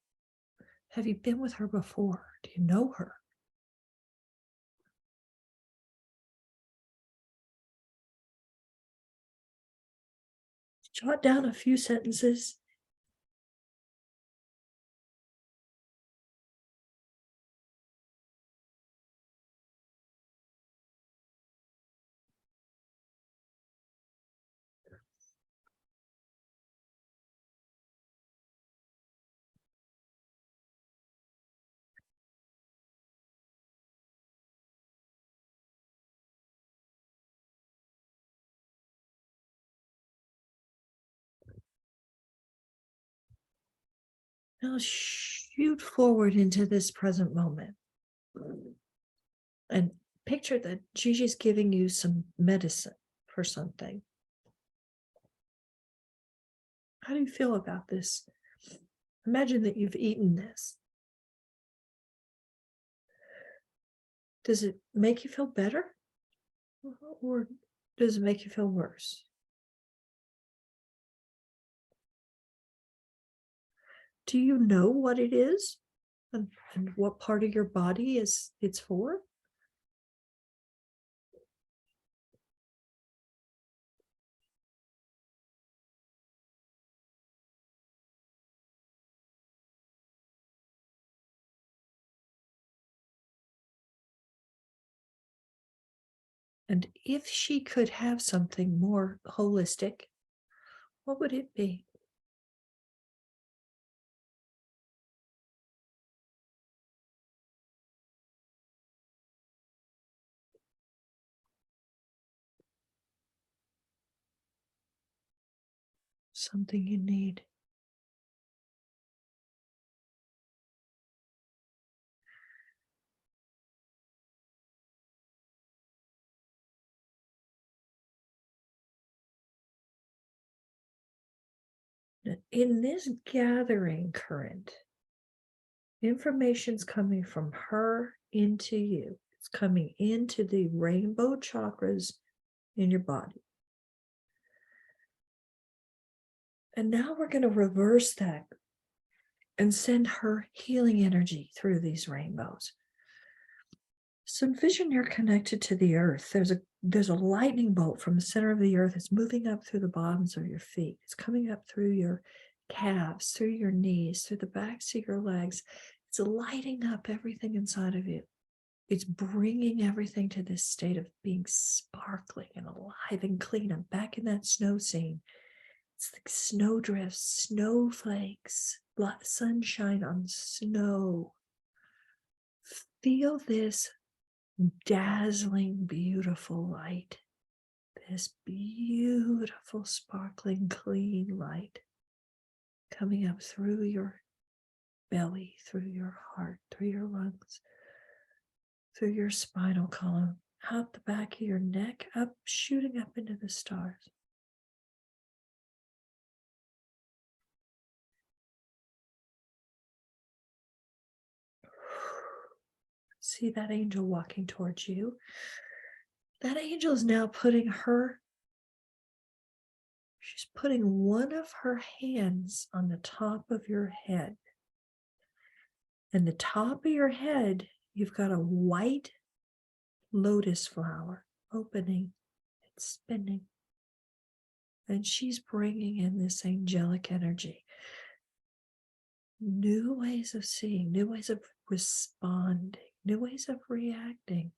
Speaker 1: Have you been with her before? Do you know her? Jot down a few sentences. Now shoot forward into this present moment and picture that Gigi's giving you some medicine for something. How do you feel about this? Imagine that you've eaten this. Does it make you feel better? Or does it make you feel worse? Do you know what it is and what part of your body it's for? And if she could have something more holistic, what would it be? Something you need. In this gathering current, information's coming from her into you. It's coming into the rainbow chakras in your body. And now we're going to reverse that and send her healing energy through these rainbows. So envision you're connected to the earth. There's a lightning bolt from the center of the earth. It's moving up through the bottoms of your feet. It's coming up through your calves, through your knees, through the backs of your legs. It's lighting up everything inside of you. It's bringing everything to this state of being sparkling and alive and clean. I'm back in that snow scene. It's like snowdrifts, snowflakes, sunshine on snow. Feel this dazzling, beautiful light. This beautiful, sparkling, clean light coming up through your belly, through your heart, through your lungs, through your spinal column, out the back of your neck, up, shooting up into the stars. See that angel walking towards you. That angel is now she's putting one of her hands on the top of your head. And the top of your head, you've got a white lotus flower opening and spinning. And she's bringing in this angelic energy. New ways of seeing, new ways of responding, new ways of reacting.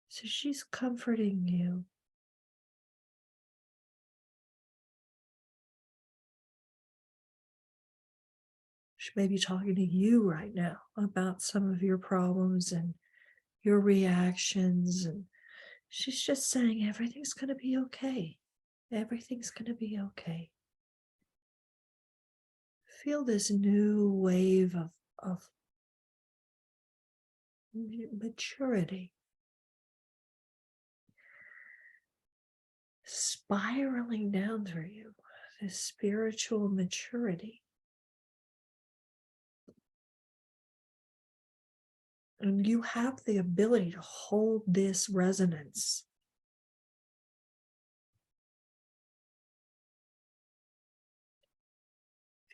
Speaker 1: So she's comforting you. She may be talking to you right now about some of your problems and your reactions. And she's just saying everything's going to be okay. Everything's going to be okay. Feel this new wave of maturity spiraling down through you, this spiritual maturity. And you have the ability to hold this resonance.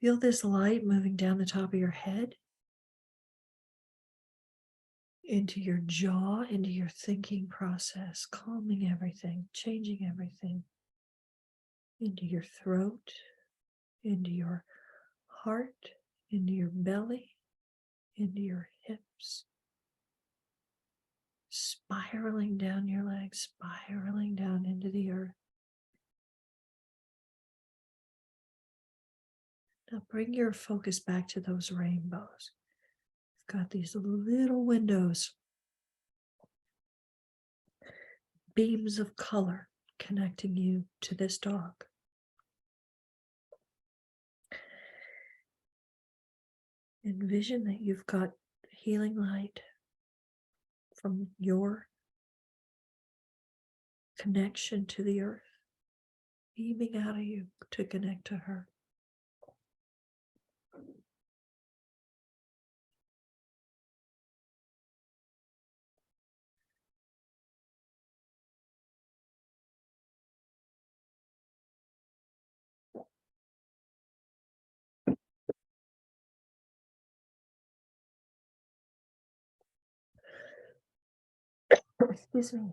Speaker 1: Feel this light moving down the top of your head, into your jaw, into your thinking process, calming everything, changing everything, into your throat, into your heart, into your belly, into your hips, spiraling down your legs, spiraling down into the earth. Now bring your focus back to those rainbows. You've got these little windows, beams of color connecting you to this dog. Envision that you've got healing light from your connection to the earth beaming out of you to connect to her. Excuse me.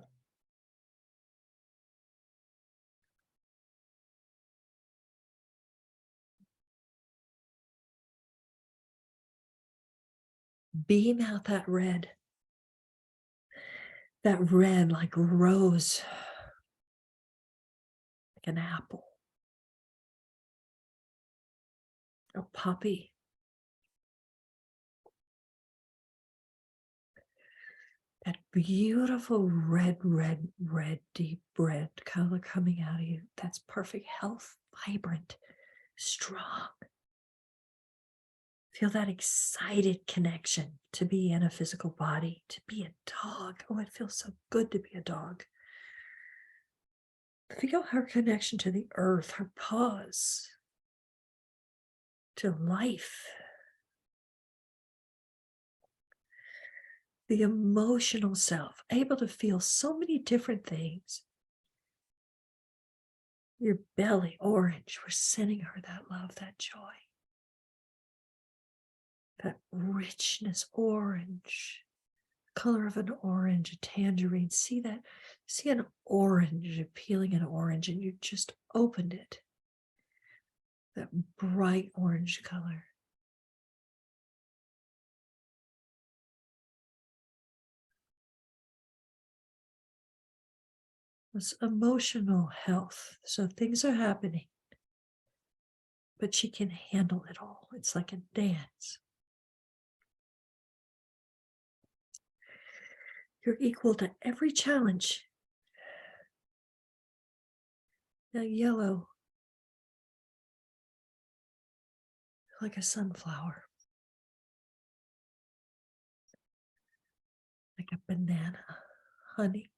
Speaker 1: Beam out that red like rose, like an apple, a poppy. That beautiful red, deep red color coming out of you. That's perfect health, vibrant, strong. Feel that excited connection to be in a physical body, to be a dog. Oh, it feels so good to be a dog. Feel her connection to the earth, her paws, to life. The emotional self, able to feel so many different things. Your belly orange, we're sending her that love, that joy. That richness, orange, color of an orange, a tangerine. See that? See an orange, peeling an orange, and you just opened it. That bright orange color. It's emotional health. So things are happening, but she can handle it all. It's like a dance. You're equal to every challenge. Now yellow, like a sunflower, like a banana, honey,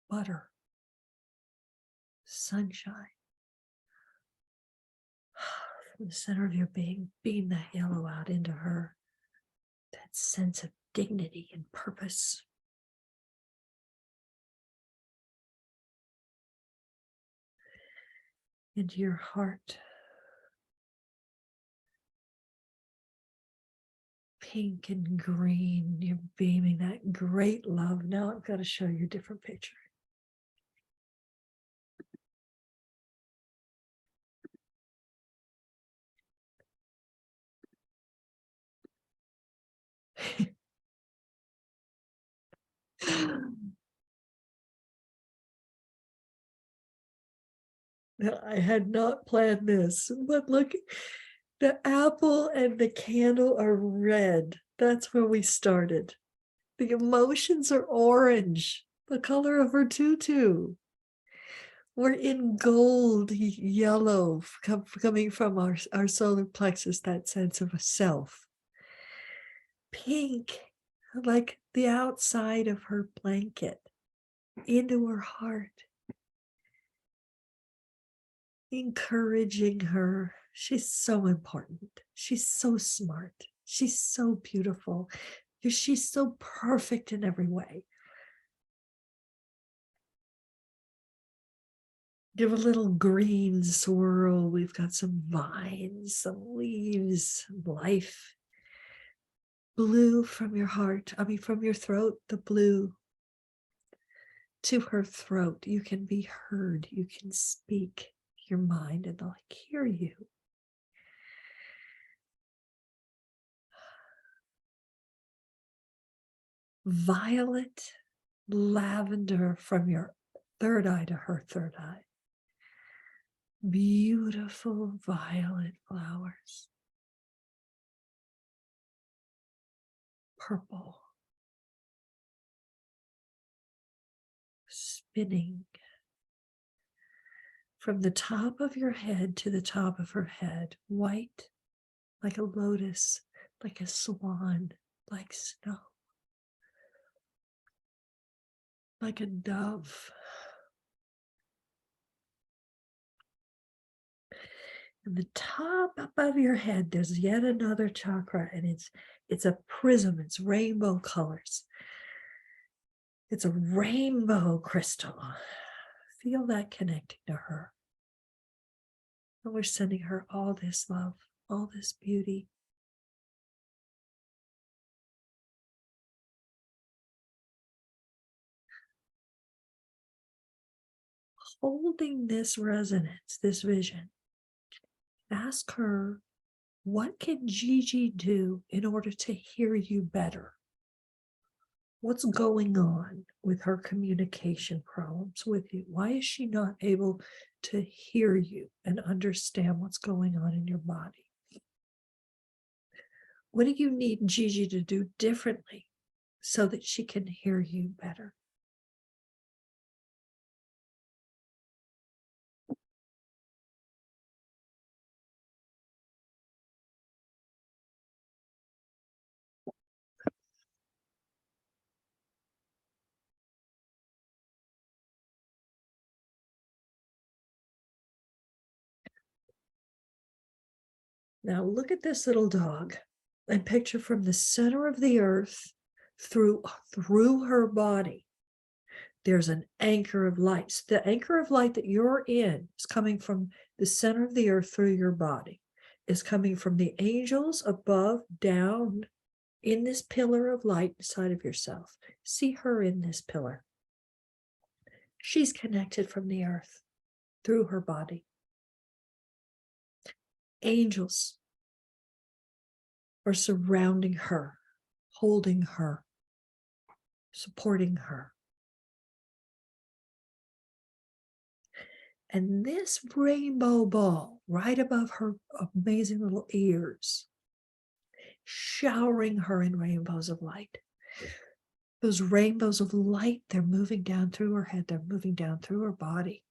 Speaker 1: butter, sunshine. From the center of your being, beam that yellow out into her. That sense of dignity and purpose. Into your heart. Pink and green, you're beaming that great love. Now I've got to show you a different picture. I had not planned this, but look, the apple and the candle are red. That's where we started. The emotions are orange, the color of her tutu. We're in gold, yellow, coming from our solar plexus, that sense of a self. Pink, like the outside of her blanket, into her heart. Encouraging her. She's so important. She's so smart. She's so beautiful. She's so perfect in every way. Give a little green swirl. We've got some vines, some leaves, life. Blue from your heart, from your throat, the blue to her throat. You can be heard. You can speak your mind and they'll hear you. Violet, lavender from your third eye to her third eye. Beautiful violet flowers. Purple. Spinning from the top of your head to the top of her head. White, like a lotus, like a swan, like snow, like a dove. And the top above your head, there's yet another chakra, and it's a prism, it's rainbow colors. It's a rainbow crystal. Feel that connecting to her. And we're sending her all this love, all this beauty. Holding this resonance, this vision, ask her, what can Gigi do in order to hear you better? What's going on with her communication problems with you? Why is she not able to hear you and understand what's going on in your body? What do you need Gigi to do differently so that she can hear you better? Now look at this little dog and picture from the center of the earth through her body. There's an anchor of light. So the anchor of light that you're in is coming from the center of the earth through your body. Is coming from the angels above, down in this pillar of light inside of yourself. See her in this pillar. She's connected from the earth through her body. Angels are surrounding her, holding her, supporting her. And this rainbow ball right above her amazing little ears, showering her in rainbows of light. Those rainbows of light, they're moving down through her head, they're moving down through her body.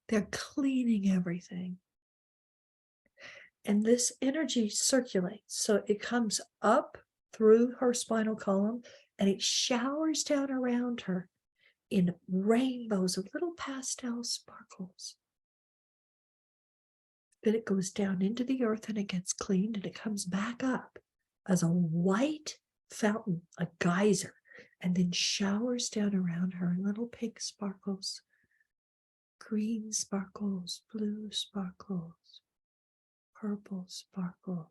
Speaker 1: They're cleaning everything. And this energy circulates. So it comes up through her spinal column and it showers down around her in rainbows of little pastel sparkles. Then it goes down into the earth and it gets cleaned and it comes back up as a white fountain, a geyser, and then showers down around her in little pink sparkles, green sparkles, blue sparkles, purple sparkles,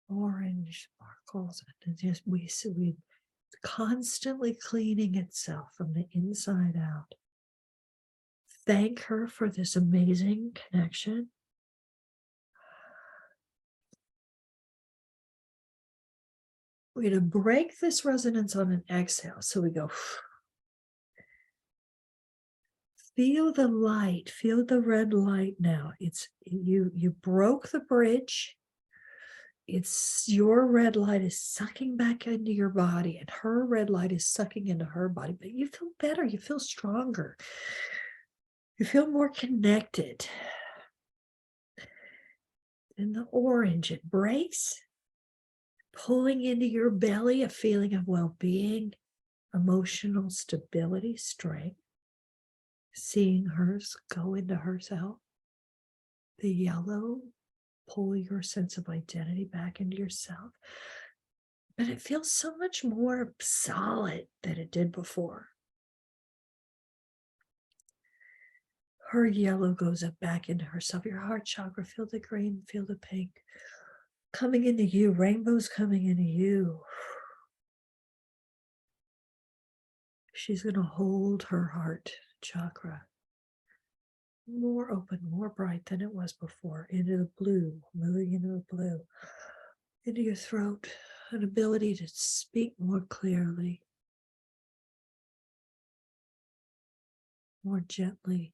Speaker 1: orange sparkles, and just we constantly cleaning itself from the inside out. Thank her for this amazing connection. We're going to break this resonance on an exhale. So we go, feel the light, feel the red light now. It's you broke the bridge. It's your red light is sucking back into your body and her red light is sucking into her body, but you feel better, you feel stronger. You feel more connected. And the orange, it breaks, pulling into your belly a feeling of well-being, emotional stability, strength. Seeing hers go into herself. The yellow, pull your sense of identity back into yourself. But it feels so much more solid than it did before. Her yellow goes up back into herself. Your heart chakra, feel the green, feel the pink. Coming into you, rainbows coming into you. She's going to hold her heart chakra more open, more bright than it was before, into the blue, moving into the blue, into your throat, an ability to speak more clearly, more gently,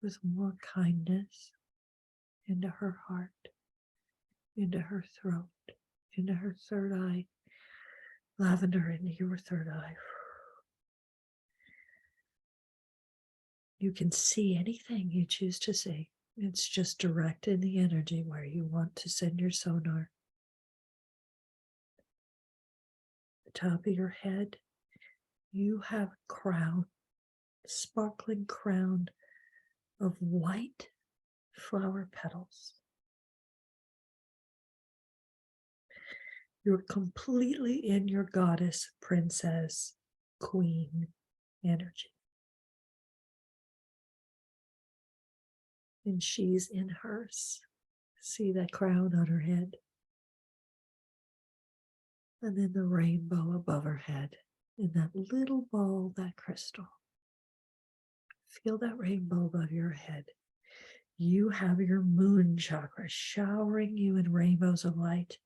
Speaker 1: with more kindness into her heart, into her throat, into her third eye, lavender into your third eye. You can see anything you choose to see. It's just directing the energy where you want to send your sonar. The top of your head, you have a crown, sparkling crown of white flower petals. You're completely in your goddess, princess, queen energy. And she's in hers. See that crown on her head? And then the rainbow above her head. And that little ball, that crystal. Feel that rainbow above your head. You have your moon chakra showering you in rainbows of light.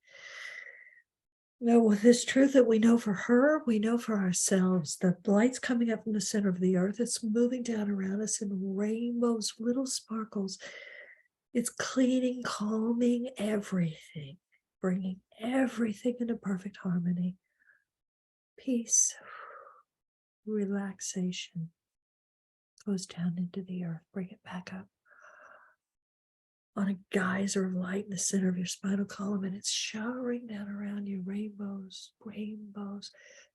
Speaker 1: Now, with this truth that we know for her, we know for ourselves, the light's coming up from the center of the earth. It's moving down around us in rainbows, little sparkles. It's cleaning, calming everything, bringing everything into perfect harmony. Peace, relaxation goes down into the earth. Bring it back up on a geyser of light in the center of your spinal column, and it's showering down around you, rainbows, rainbows,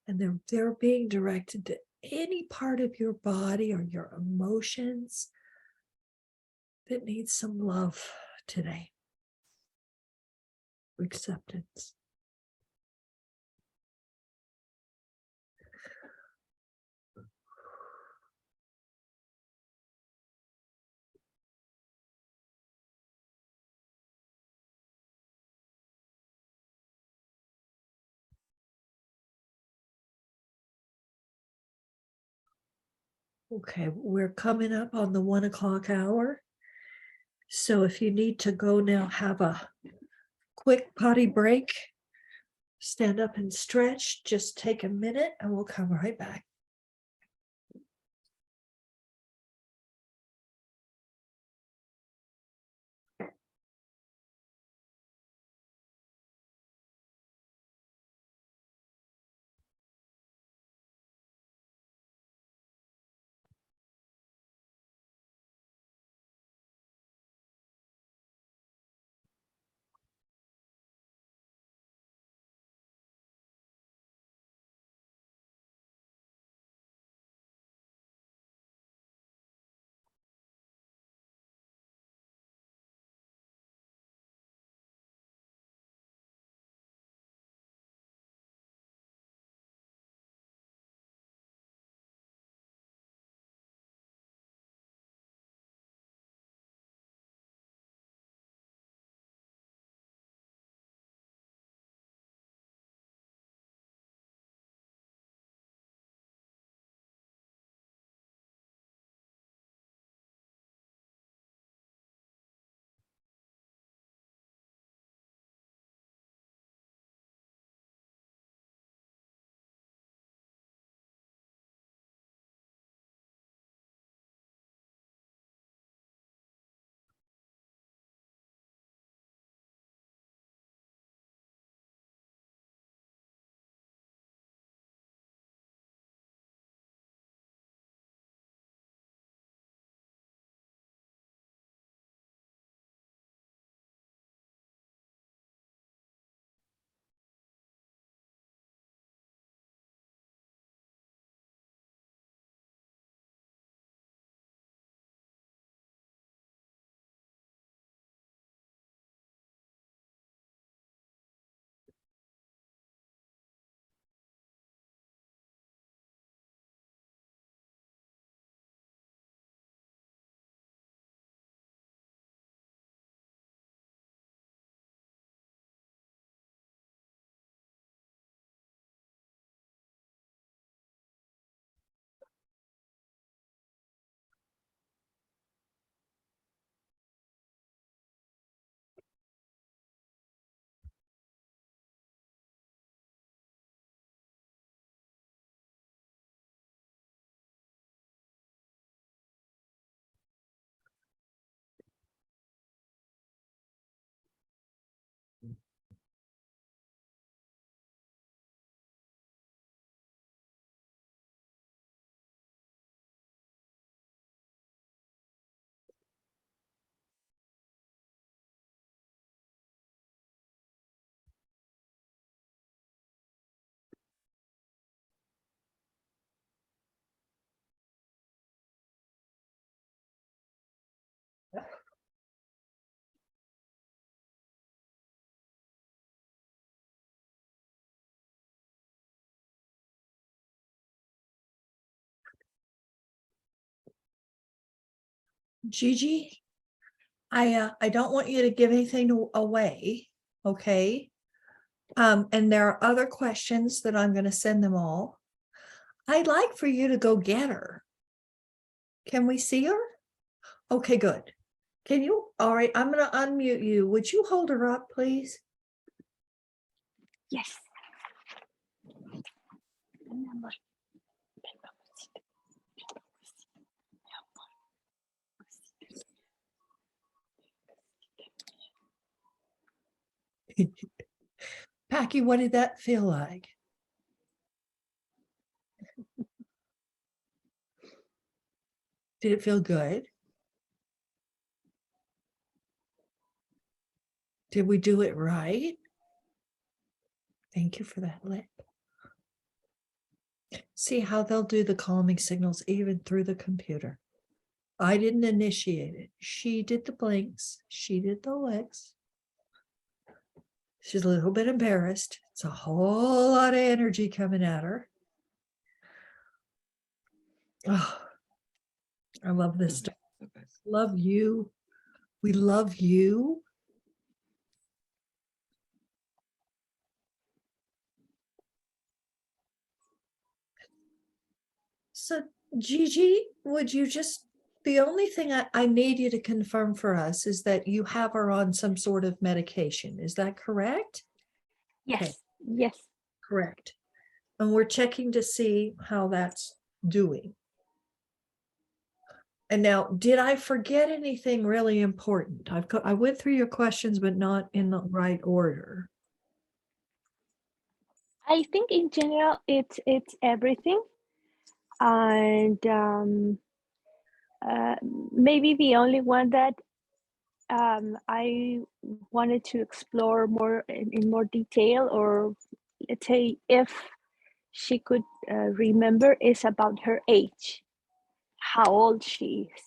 Speaker 1: and they're being directed to any part of your body or your emotions that needs some love today. Acceptance. Okay, we're coming up on the 1 o'clock hour. So if you need to go now, have a quick potty break, stand up and stretch, just take a minute and we'll come right back. Gigi, I don't want you to give anything away, okay? And there are other questions that I'm going to send them all. I'd like for you to go get her. Can we see her? Okay, good. Can you? All right, I'm going to unmute you. Would you hold her up, please?
Speaker 2: Yes.
Speaker 1: Packy, what did that feel like? Did it feel good? Did we do it right? Thank you for that lip. See how they'll do the calming signals even through the computer. I didn't initiate it. She did the blinks. She did the licks. She's a little bit embarrassed. It's a whole lot of energy coming at her. Oh, I love this stuff. Love you. We love you. So, Gigi, would you just, the only thing I need you to confirm for us is that you have her on some sort of medication. Is that correct?
Speaker 2: Yes.
Speaker 1: Okay.
Speaker 2: Yes.
Speaker 1: Correct. And we're checking to see how that's doing. And now, did I forget anything really important? I went through your questions, but not in the right order.
Speaker 2: I think in general it's everything, and maybe the only one that I wanted to explore more in more detail, or let's say if she could remember, is about her age, how old she is,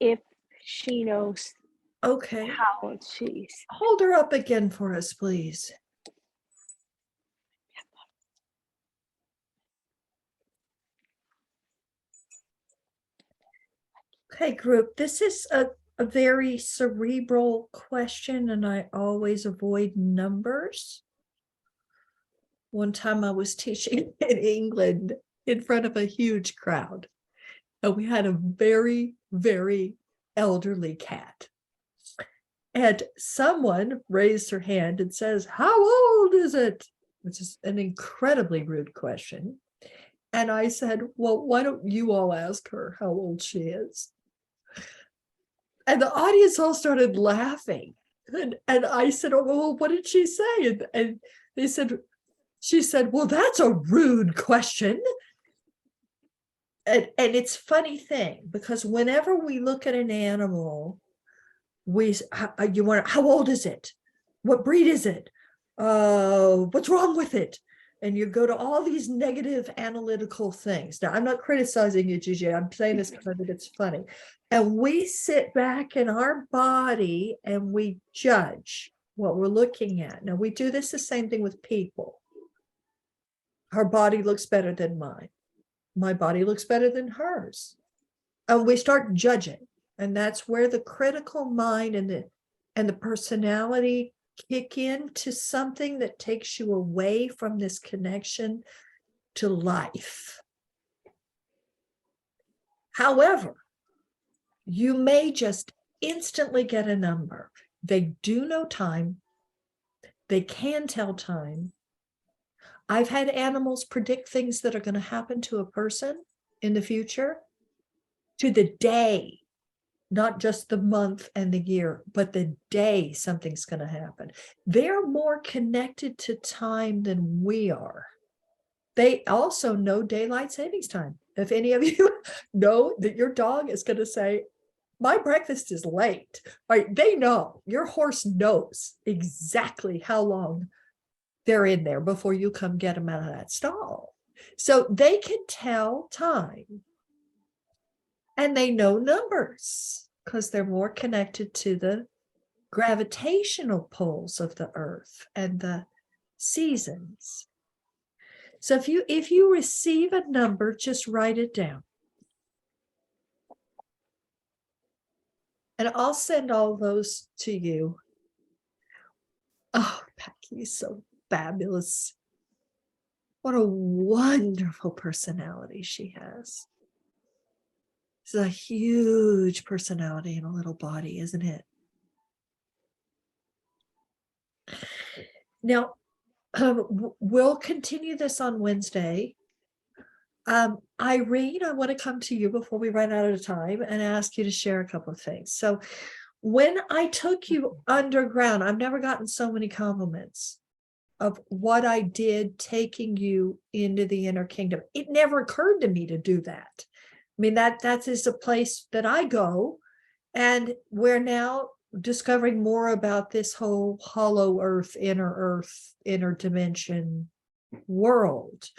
Speaker 2: if she knows
Speaker 1: Okay.
Speaker 2: how old she is.
Speaker 1: Hold her up again for us, please. Okay, group, this is a very cerebral question, and I always avoid numbers. One time I was teaching in England in front of a huge crowd, and we had a very, very elderly cat. And someone raised her hand and says, "How old is it?" Which is an incredibly rude question. And I said, "Well, why don't you all ask her how old she is?" And the audience all started laughing. And I said, "Oh, well, what did she say?" And they said, she said, "Well, that's a rude question." And it's a funny thing, because whenever we look at an animal, you want, how old is it? What breed is it? What's wrong with it? And you go to all these negative analytical things. Now, I'm not criticizing you, Gigi. I'm saying this because I think it's funny. And we sit back in our body and we judge what we're looking at. Now, we do this the same thing with people. Her body looks better than mine. My body looks better than hers. And we start judging. And that's where the critical mind and the personality kick into something that takes you away from this connection to life. However, you may just instantly get a number. They do know time. They can tell time. I've had animals predict things that are going to happen to a person in the future to the day. Not just the month and the year, but the day something's going to happen. They're more connected to time than we are. They also know daylight savings time. If any of you know that your dog is going to say, "My breakfast is late," right? They know, your horse knows exactly how long they're in there before you come get them out of that stall. So they can tell time. And they know numbers because they're more connected to the gravitational pulls of the earth and the seasons. So if you receive a number, just write it down. And I'll send all those to you. Oh, Becky is so fabulous. What a wonderful personality she has. It's a huge personality in a little body, isn't it? Now, we'll continue this on Wednesday. Irene, I want to come to you before we run out of time and ask you to share a couple of things. So when I took you underground, I've never gotten so many compliments of what I did taking you into the inner kingdom. It never occurred to me to do that. I mean, that is a place that I go, and we're now discovering more about this whole hollow earth, inner dimension world.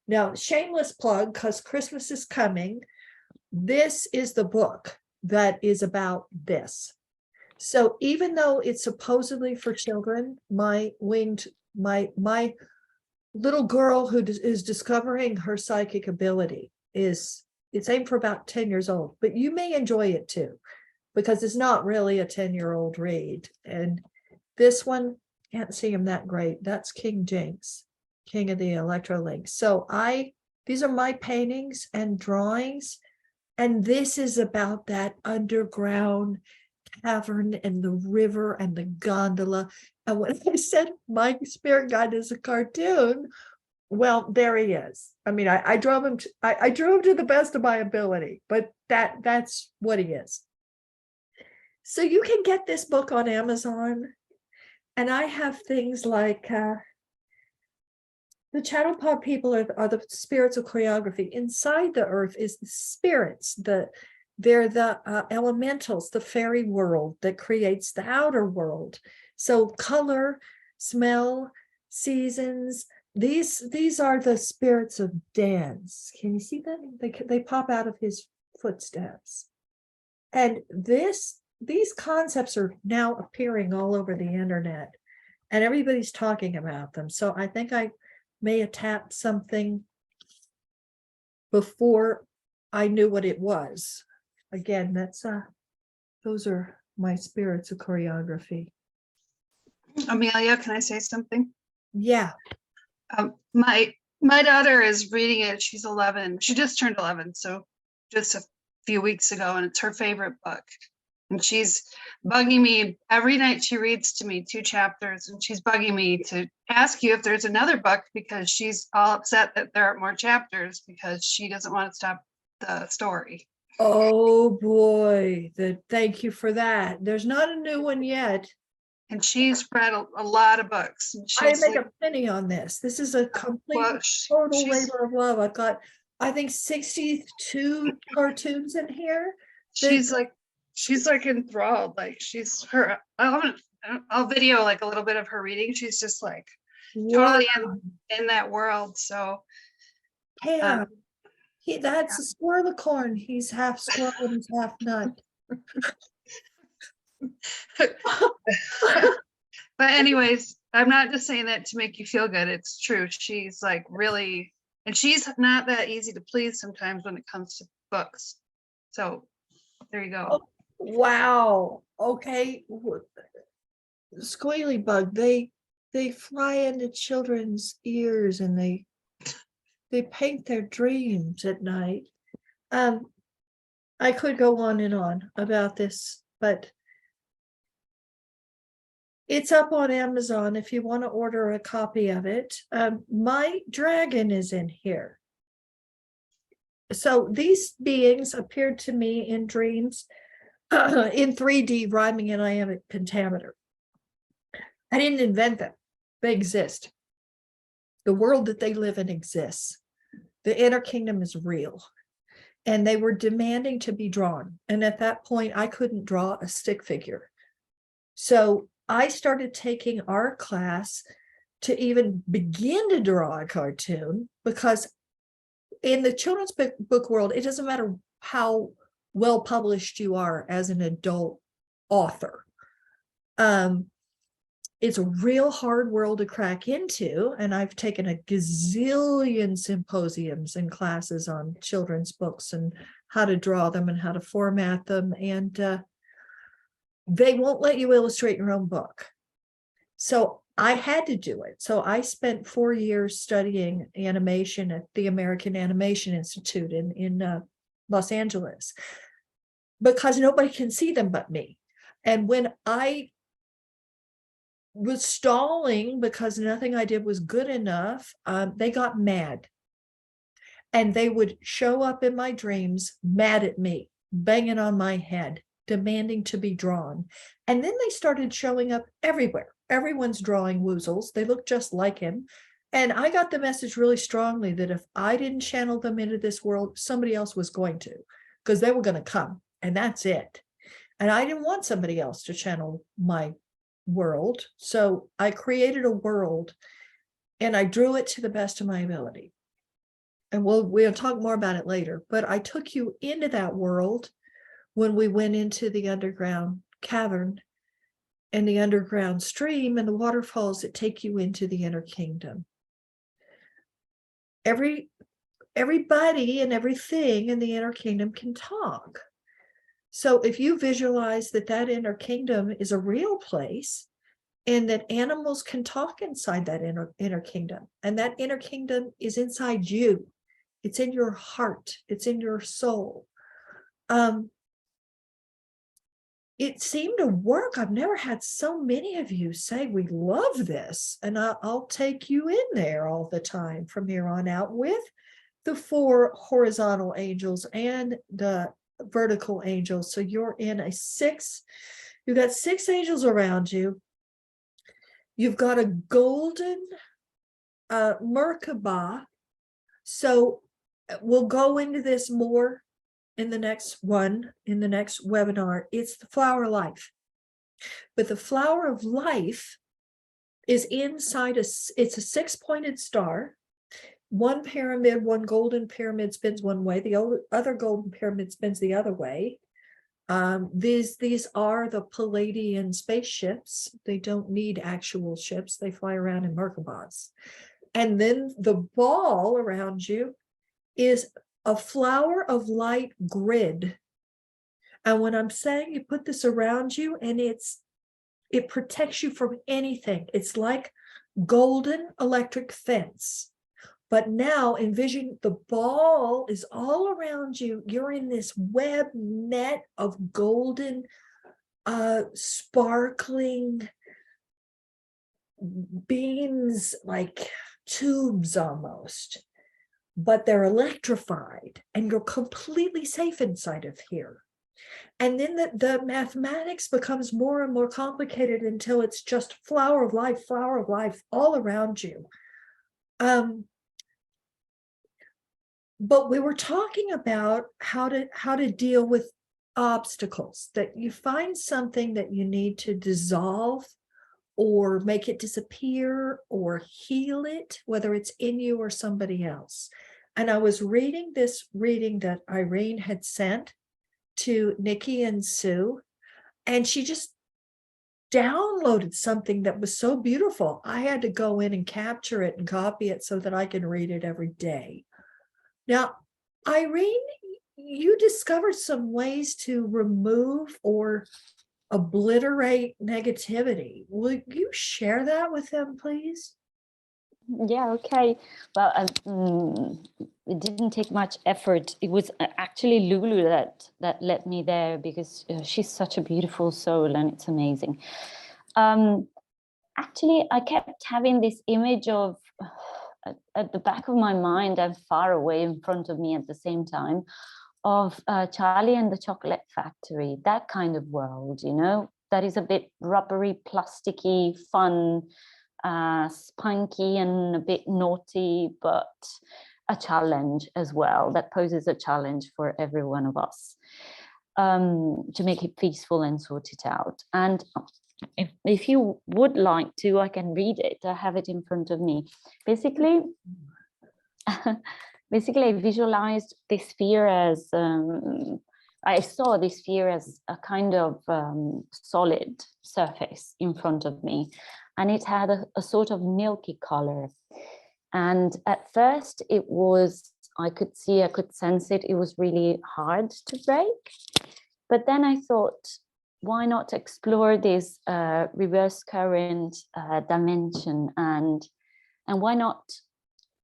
Speaker 1: Now, shameless plug, because Christmas is coming. This is the book that is about this. So even though it's supposedly for children, my little girl who is discovering her psychic ability it's aimed for about 10 years old, but you may enjoy it too, because it's not really a 10-year-old read. And this one, can't see him that great. That's King Jinx, King of the Electrolink. So these are my paintings and drawings, and this is about that underground cavern and the river and the gondola. And when I said my spirit guide is a cartoon, well, there he is. I mean, I drove him. I drew him to the best of my ability, but that's what he is. So you can get this book on Amazon, and I have things like the Chattel Pod people are the spirits of choreography. Inside the earth is the spirits. They're the elementals, the fairy world that creates the outer world. So color, smell, seasons, these are the spirits of dance. Can you see them? They pop out of his footsteps. And these concepts are now appearing all over the internet, and everybody's talking about them. So I think I may have tapped something before I knew what it was. Again, those are my spirits of choreography.
Speaker 3: Amelia, can I say something?
Speaker 1: Yeah.
Speaker 3: My daughter is reading it. She's 11. She just turned 11, so just a few weeks ago, and it's her favorite book. And she's bugging me every night. She reads to me 2 chapters, and she's bugging me to ask you if there's another book, because she's all upset that there aren't more chapters because she doesn't want to stop the story.
Speaker 1: Oh boy, thank you for that. There's not a new one yet.
Speaker 3: And she's read a lot of books. And
Speaker 1: I
Speaker 3: she's
Speaker 1: make
Speaker 3: like,
Speaker 1: a penny on this. This is a complete
Speaker 3: well,
Speaker 1: total
Speaker 3: she's-
Speaker 1: labor of love. I've got, I think, 62 cartoons in here.
Speaker 3: she's like enthralled. Like I'll video like a little bit of her reading. She's just like totally
Speaker 1: Wow.
Speaker 3: in that world. So
Speaker 1: Yeah. That's a squirrelicorn. He's half squirrel and he's half nut.
Speaker 3: but anyways, I'm not just saying that to make you feel good. It's true. She's like really, and she's not that easy to please sometimes when it comes to books. So there you go.
Speaker 1: Wow. Okay. Squealy bug, they fly into children's ears and they paint their dreams at night. I could go on and on about this, but it's up on Amazon if you want to order a copy of it. My dragon is in here. So these beings appeared to me in dreams in 3D, rhyming in iambic pentameter. I didn't invent them. They exist. The world that they live in exists. The inner kingdom is real. And they were demanding to be drawn. And at that point, I couldn't draw a stick figure. So I started taking art class to even begin to draw a cartoon, because in the children's book world, it doesn't matter how well published you are as an adult author. It's a real hard world to crack into, and I've taken a gazillion symposiums and classes on children's books and how to draw them and how to format them. And they won't let you illustrate your own book. So I had to do it. So I spent 4 years studying animation at the American Animation Institute in Los Angeles, because nobody can see them but me. And when I was stalling because nothing I did was good enough, they got mad. And they would show up in my dreams mad at me, banging on my head, demanding to be drawn. And then they started showing up everywhere. Everyone's drawing Woozles. They look just like him. And I got the message really strongly that if I didn't channel them into this world, somebody else was going to, because they were going to come, and that's it. And I didn't want somebody else to channel my world. So I created a world and I drew it to the best of my ability. And we'll talk more about it later, but I took you into that world when we went into the underground cavern and the underground stream and the waterfalls that take you into the inner kingdom. Everybody and everything in the inner kingdom can talk. So if you visualize that that inner kingdom is a real place, and that animals can talk inside that inner kingdom, and that inner kingdom is inside you, it's in your heart, it's in your soul. It seemed to work. I've never had so many of you say we love this, and I'll take you in there all the time from here on out with the 4 horizontal angels and the vertical angels. So you're in a 6, you've got 6 angels around you. You've got a golden Merkaba. So we'll go into this more in the next webinar. It's the flower of life. But the flower of life is inside it's a 6-pointed star. One pyramid, one golden pyramid spins one way, the other golden pyramid spins the other way. These are the Palladian spaceships. They don't need actual ships. They fly around in Merkabahs. And then the ball around you is a flower of light grid. And when I'm saying you put this around you and it protects you from anything, it's like golden electric fence. But now envision the ball is all around you. You're in this web net of golden, sparkling beams, like tubes almost, but they're electrified, and you're completely safe inside of here. And then the mathematics becomes more and more complicated until it's just flower of life all around you. But we were talking about how to deal with obstacles, that you find something that you need to dissolve or make it disappear or heal it, whether it's in you or somebody else. And I was reading this reading that Irene had sent to Nikki and Sue, and she just downloaded something that was so beautiful. I had to go in and capture it and copy it so that I can read it every day. Now, Irene, you discovered some ways to remove or obliterate negativity. Will you share that with them, please?
Speaker 4: Yeah, okay. Well, it didn't take much effort. It was actually Lulu that led me there, because she's such a beautiful soul and it's amazing. Actually, I kept having this image of, at the back of my mind and far away in front of me at the same time, of Charlie and the Chocolate Factory, that kind of world, you know, that is a bit rubbery, plasticky, fun, spunky and a bit naughty, but a challenge as well, that poses a challenge for every one of us, to make it peaceful and sort it out. And if you would like to, I can read it. I have it in front of me. Basically, I visualized this sphere as, I saw this sphere as a kind of solid surface in front of me, and it had a sort of milky color. And at first it was, I could sense it was really hard to break. But then I thought, why not explore this reverse current dimension, and why not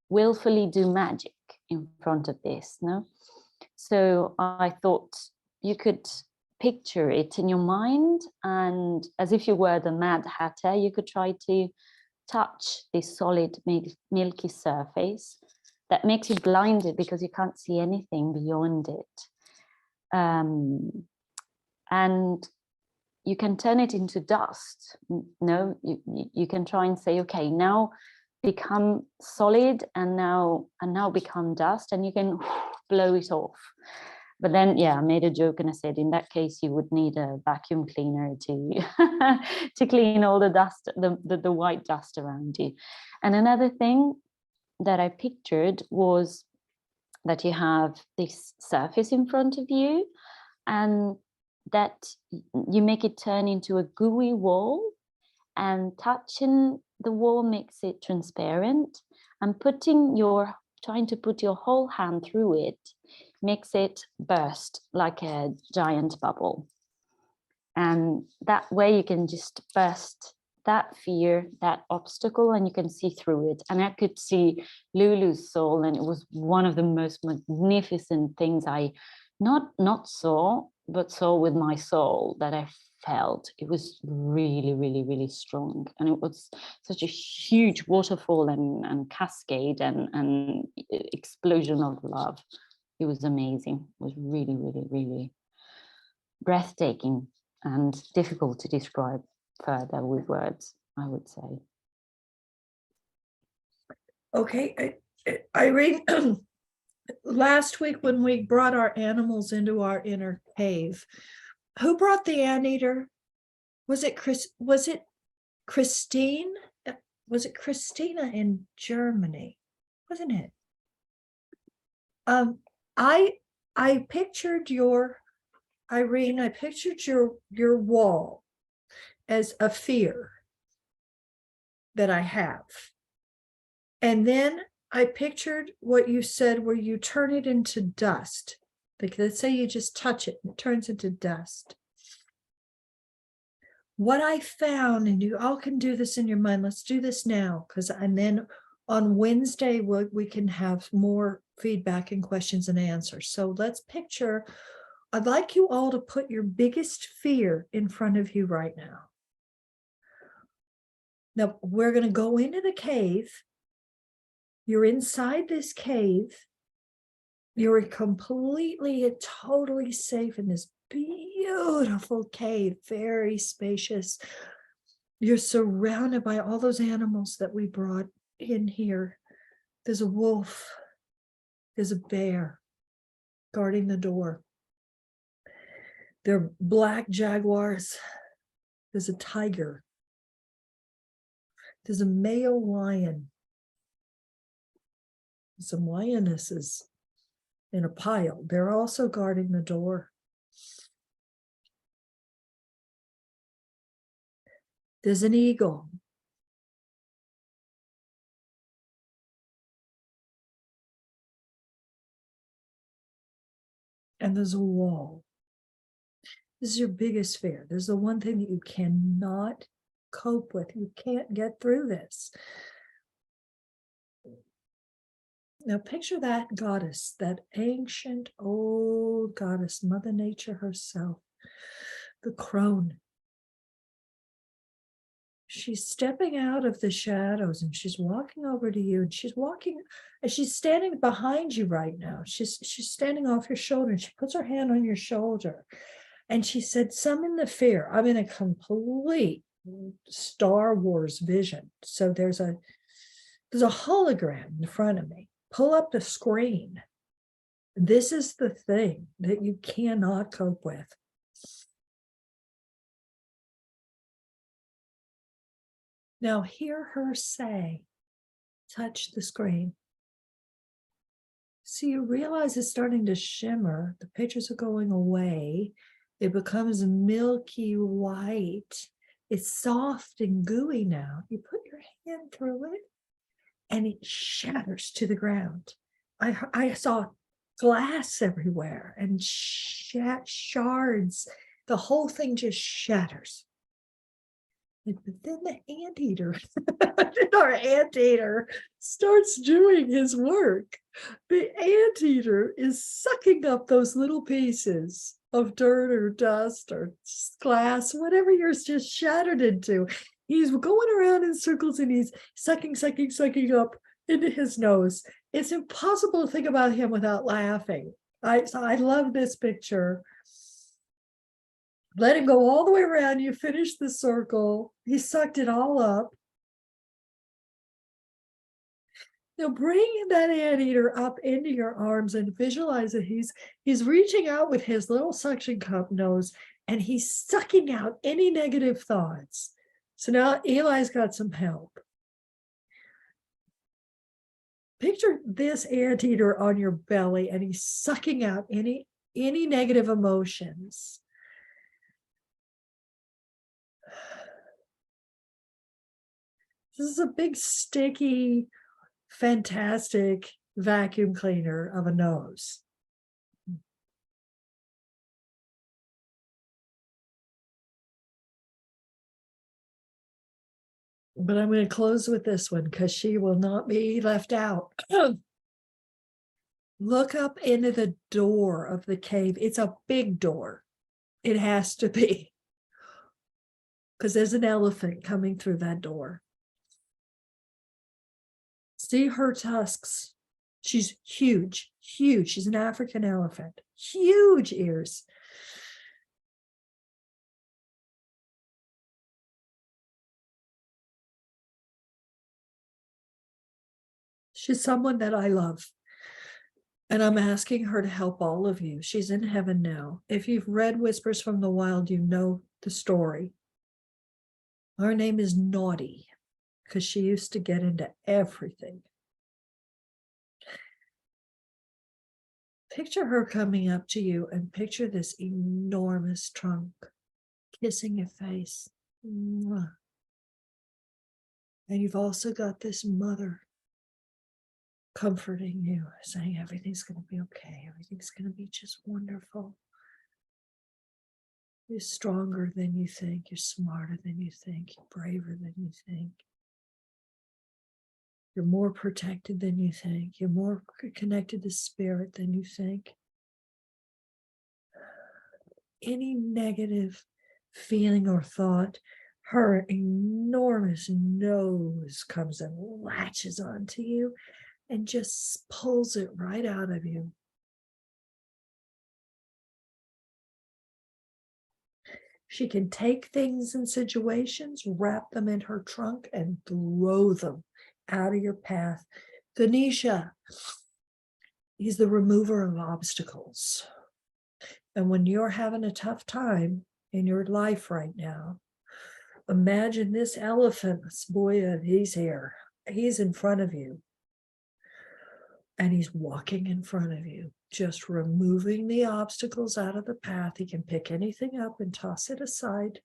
Speaker 4: willfully do magic in front of this, no? So I thought you could picture it in your mind, and as if you were the Mad Hatter, you could try to touch this solid milky surface that makes you blinded because you can't see anything beyond it. And you can turn it into dust. No, you can try and say, okay, now become solid, and now become dust, and you can blow it off. But then, yeah, I made a joke and I said, in that case, you would need a vacuum cleaner to to clean all the dust, the white dust around you. And another thing that I pictured was that you have this surface in front of you, and that you make it turn into a gooey wall, and touching the wall makes it transparent, and trying to put your whole hand through it makes it burst like a giant bubble. And that way you can just burst that fear, that obstacle, and you can see through it. And I could see Lulu's soul, and it was one of the most magnificent things I not saw, but saw with my soul, that I felt. It was really, really, really strong. And it was such a huge waterfall and cascade and explosion of love. It was amazing. It was really, really, really breathtaking and difficult to describe further with words, I would say.
Speaker 1: Okay, Irene, last week when we brought our animals into our inner cave, who brought the anteater? Was it Christine? Was it Christina in Germany? Wasn't it? I pictured Irene, I pictured your wall as a fear that I have. And then I pictured what you said, where you turn it into dust. Like, let's say you just touch it and it turns into dust. What I found, and you all can do this in your mind, let's do this now, and then on Wednesday, we can have more feedback and questions and answers. So let's picture, I'd like you all to put your biggest fear in front of you right now. Now, we're going to go into the cave. You're inside this cave. You're completely and totally safe in this beautiful cave, very spacious. You're surrounded by all those animals that we brought in here. There's a wolf. There's a bear guarding the door. There are black jaguars. There's a tiger. There's a male lion. Some lionesses in a pile. They're also guarding the door. There's an eagle. And there's a wall. This is your biggest fear. This is the one thing that you cannot cope with. You can't get through this. Now picture that goddess, that ancient old goddess, Mother Nature herself, the crone. She's stepping out of the shadows and she's walking over to you, and she's standing behind you right now. She's standing off your shoulder, and she puts her hand on your shoulder. And she said, summon the fear. I'm in a complete Star Wars vision. So there's a hologram in front of me. Pull up the screen. This is the thing that you cannot cope with. Now hear her say, touch the screen. So you realize it's starting to shimmer. The pictures are going away. It becomes milky white. It's soft and gooey now. You put your hand through it and it shatters to the ground. I saw glass everywhere and shards the whole thing just shatters. But then the anteater, our anteater starts doing his work. The anteater is sucking up those little pieces of dirt or dust or glass, whatever yours just shattered into. He's going around in circles and he's sucking up into his nose. It's impossible to think about him without laughing. I love this picture. Let him go all the way around. You finish the circle. He sucked it all up. Now bring that anteater up into your arms and visualize that he's reaching out with his little suction cup nose and he's sucking out any negative thoughts. So now Eli's got some help. Picture this anteater on your belly and he's sucking out any negative emotions. This is a big, sticky, fantastic vacuum cleaner of a nose. But I'm going to close with this one because she will not be left out. Look up into the door of the cave. It's a big door. It has to be. Because there's an elephant coming through that door. See her tusks. She's huge, huge. She's an African elephant. Huge ears. She's someone that I love. And I'm asking her to help all of you. She's in heaven now. If you've read Whispers from the Wild, you know the story. Her name is Naughty because she used to get into everything. Picture her coming up to you and picture this enormous trunk kissing your face. Mwah. And you've also got this mother comforting you, saying everything's going to be okay. Everything's going to be just wonderful. You're stronger than you think. You're smarter than you think. You're braver than you think. You're more protected than you think. You're more connected to spirit than you think. Any negative feeling or thought, her enormous nose comes and latches onto you and just pulls it right out of you. She can take things and situations, wrap them in her trunk, and throw them out of your path. Ganesha, he's the remover of obstacles. And when you're having a tough time in your life right now, imagine this elephant, this boy, he's here. He's in front of you. And he's walking in front of you, just removing the obstacles out of the path. He can pick anything up and toss it aside.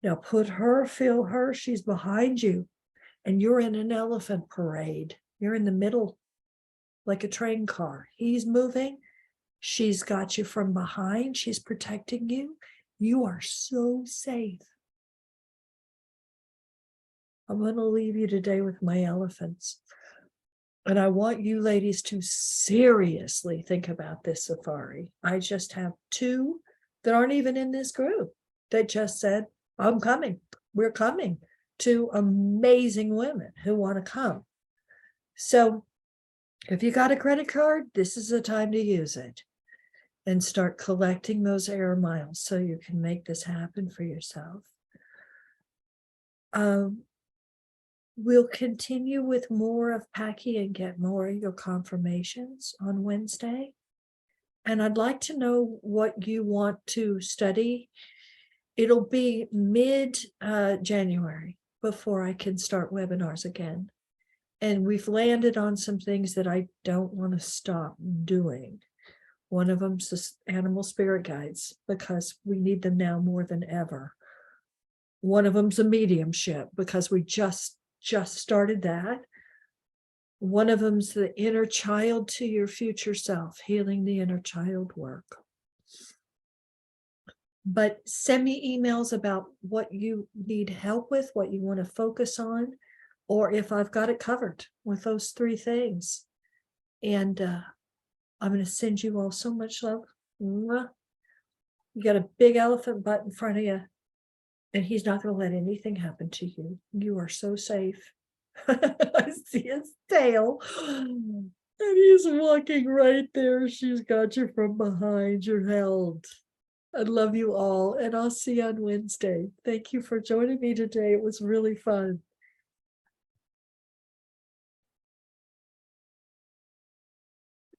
Speaker 1: Now feel her, she's behind you. And you're in an elephant parade. You're in the middle, like a train car. He's moving. She's got you from behind. She's protecting you. You are so safe. I'm going to leave you today with my elephants. And I want you ladies to seriously think about this safari. I just have 2 that aren't even in this group that just said, I'm coming. We're coming. 2 amazing women who want to come. So if you got a credit card, this is the time to use it and start collecting those air miles so you can make this happen for yourself. We'll continue with more of Packy and get more of your confirmations on Wednesday. And I'd like to know what you want to study. It'll be mid-January before I can start webinars again. And we've landed on some things that I don't want to stop doing. One of them's the animal spirit guides, because we need them now more than ever. One of them's a mediumship, because we just started that. One of them's the inner child to your future self, healing the inner child work. But send me emails about what you need help with, what you want to focus on, or if I've got it covered with those 3 things. And I'm going to send you all so much love. Mwah. You got a big elephant butt in front of you, and he's not going to let anything happen to you. You are so safe. I see his tail, and he's walking right there. She's got you from behind. You're held. I love you all, and I'll see you on Wednesday. Thank you for joining me today. It was really fun.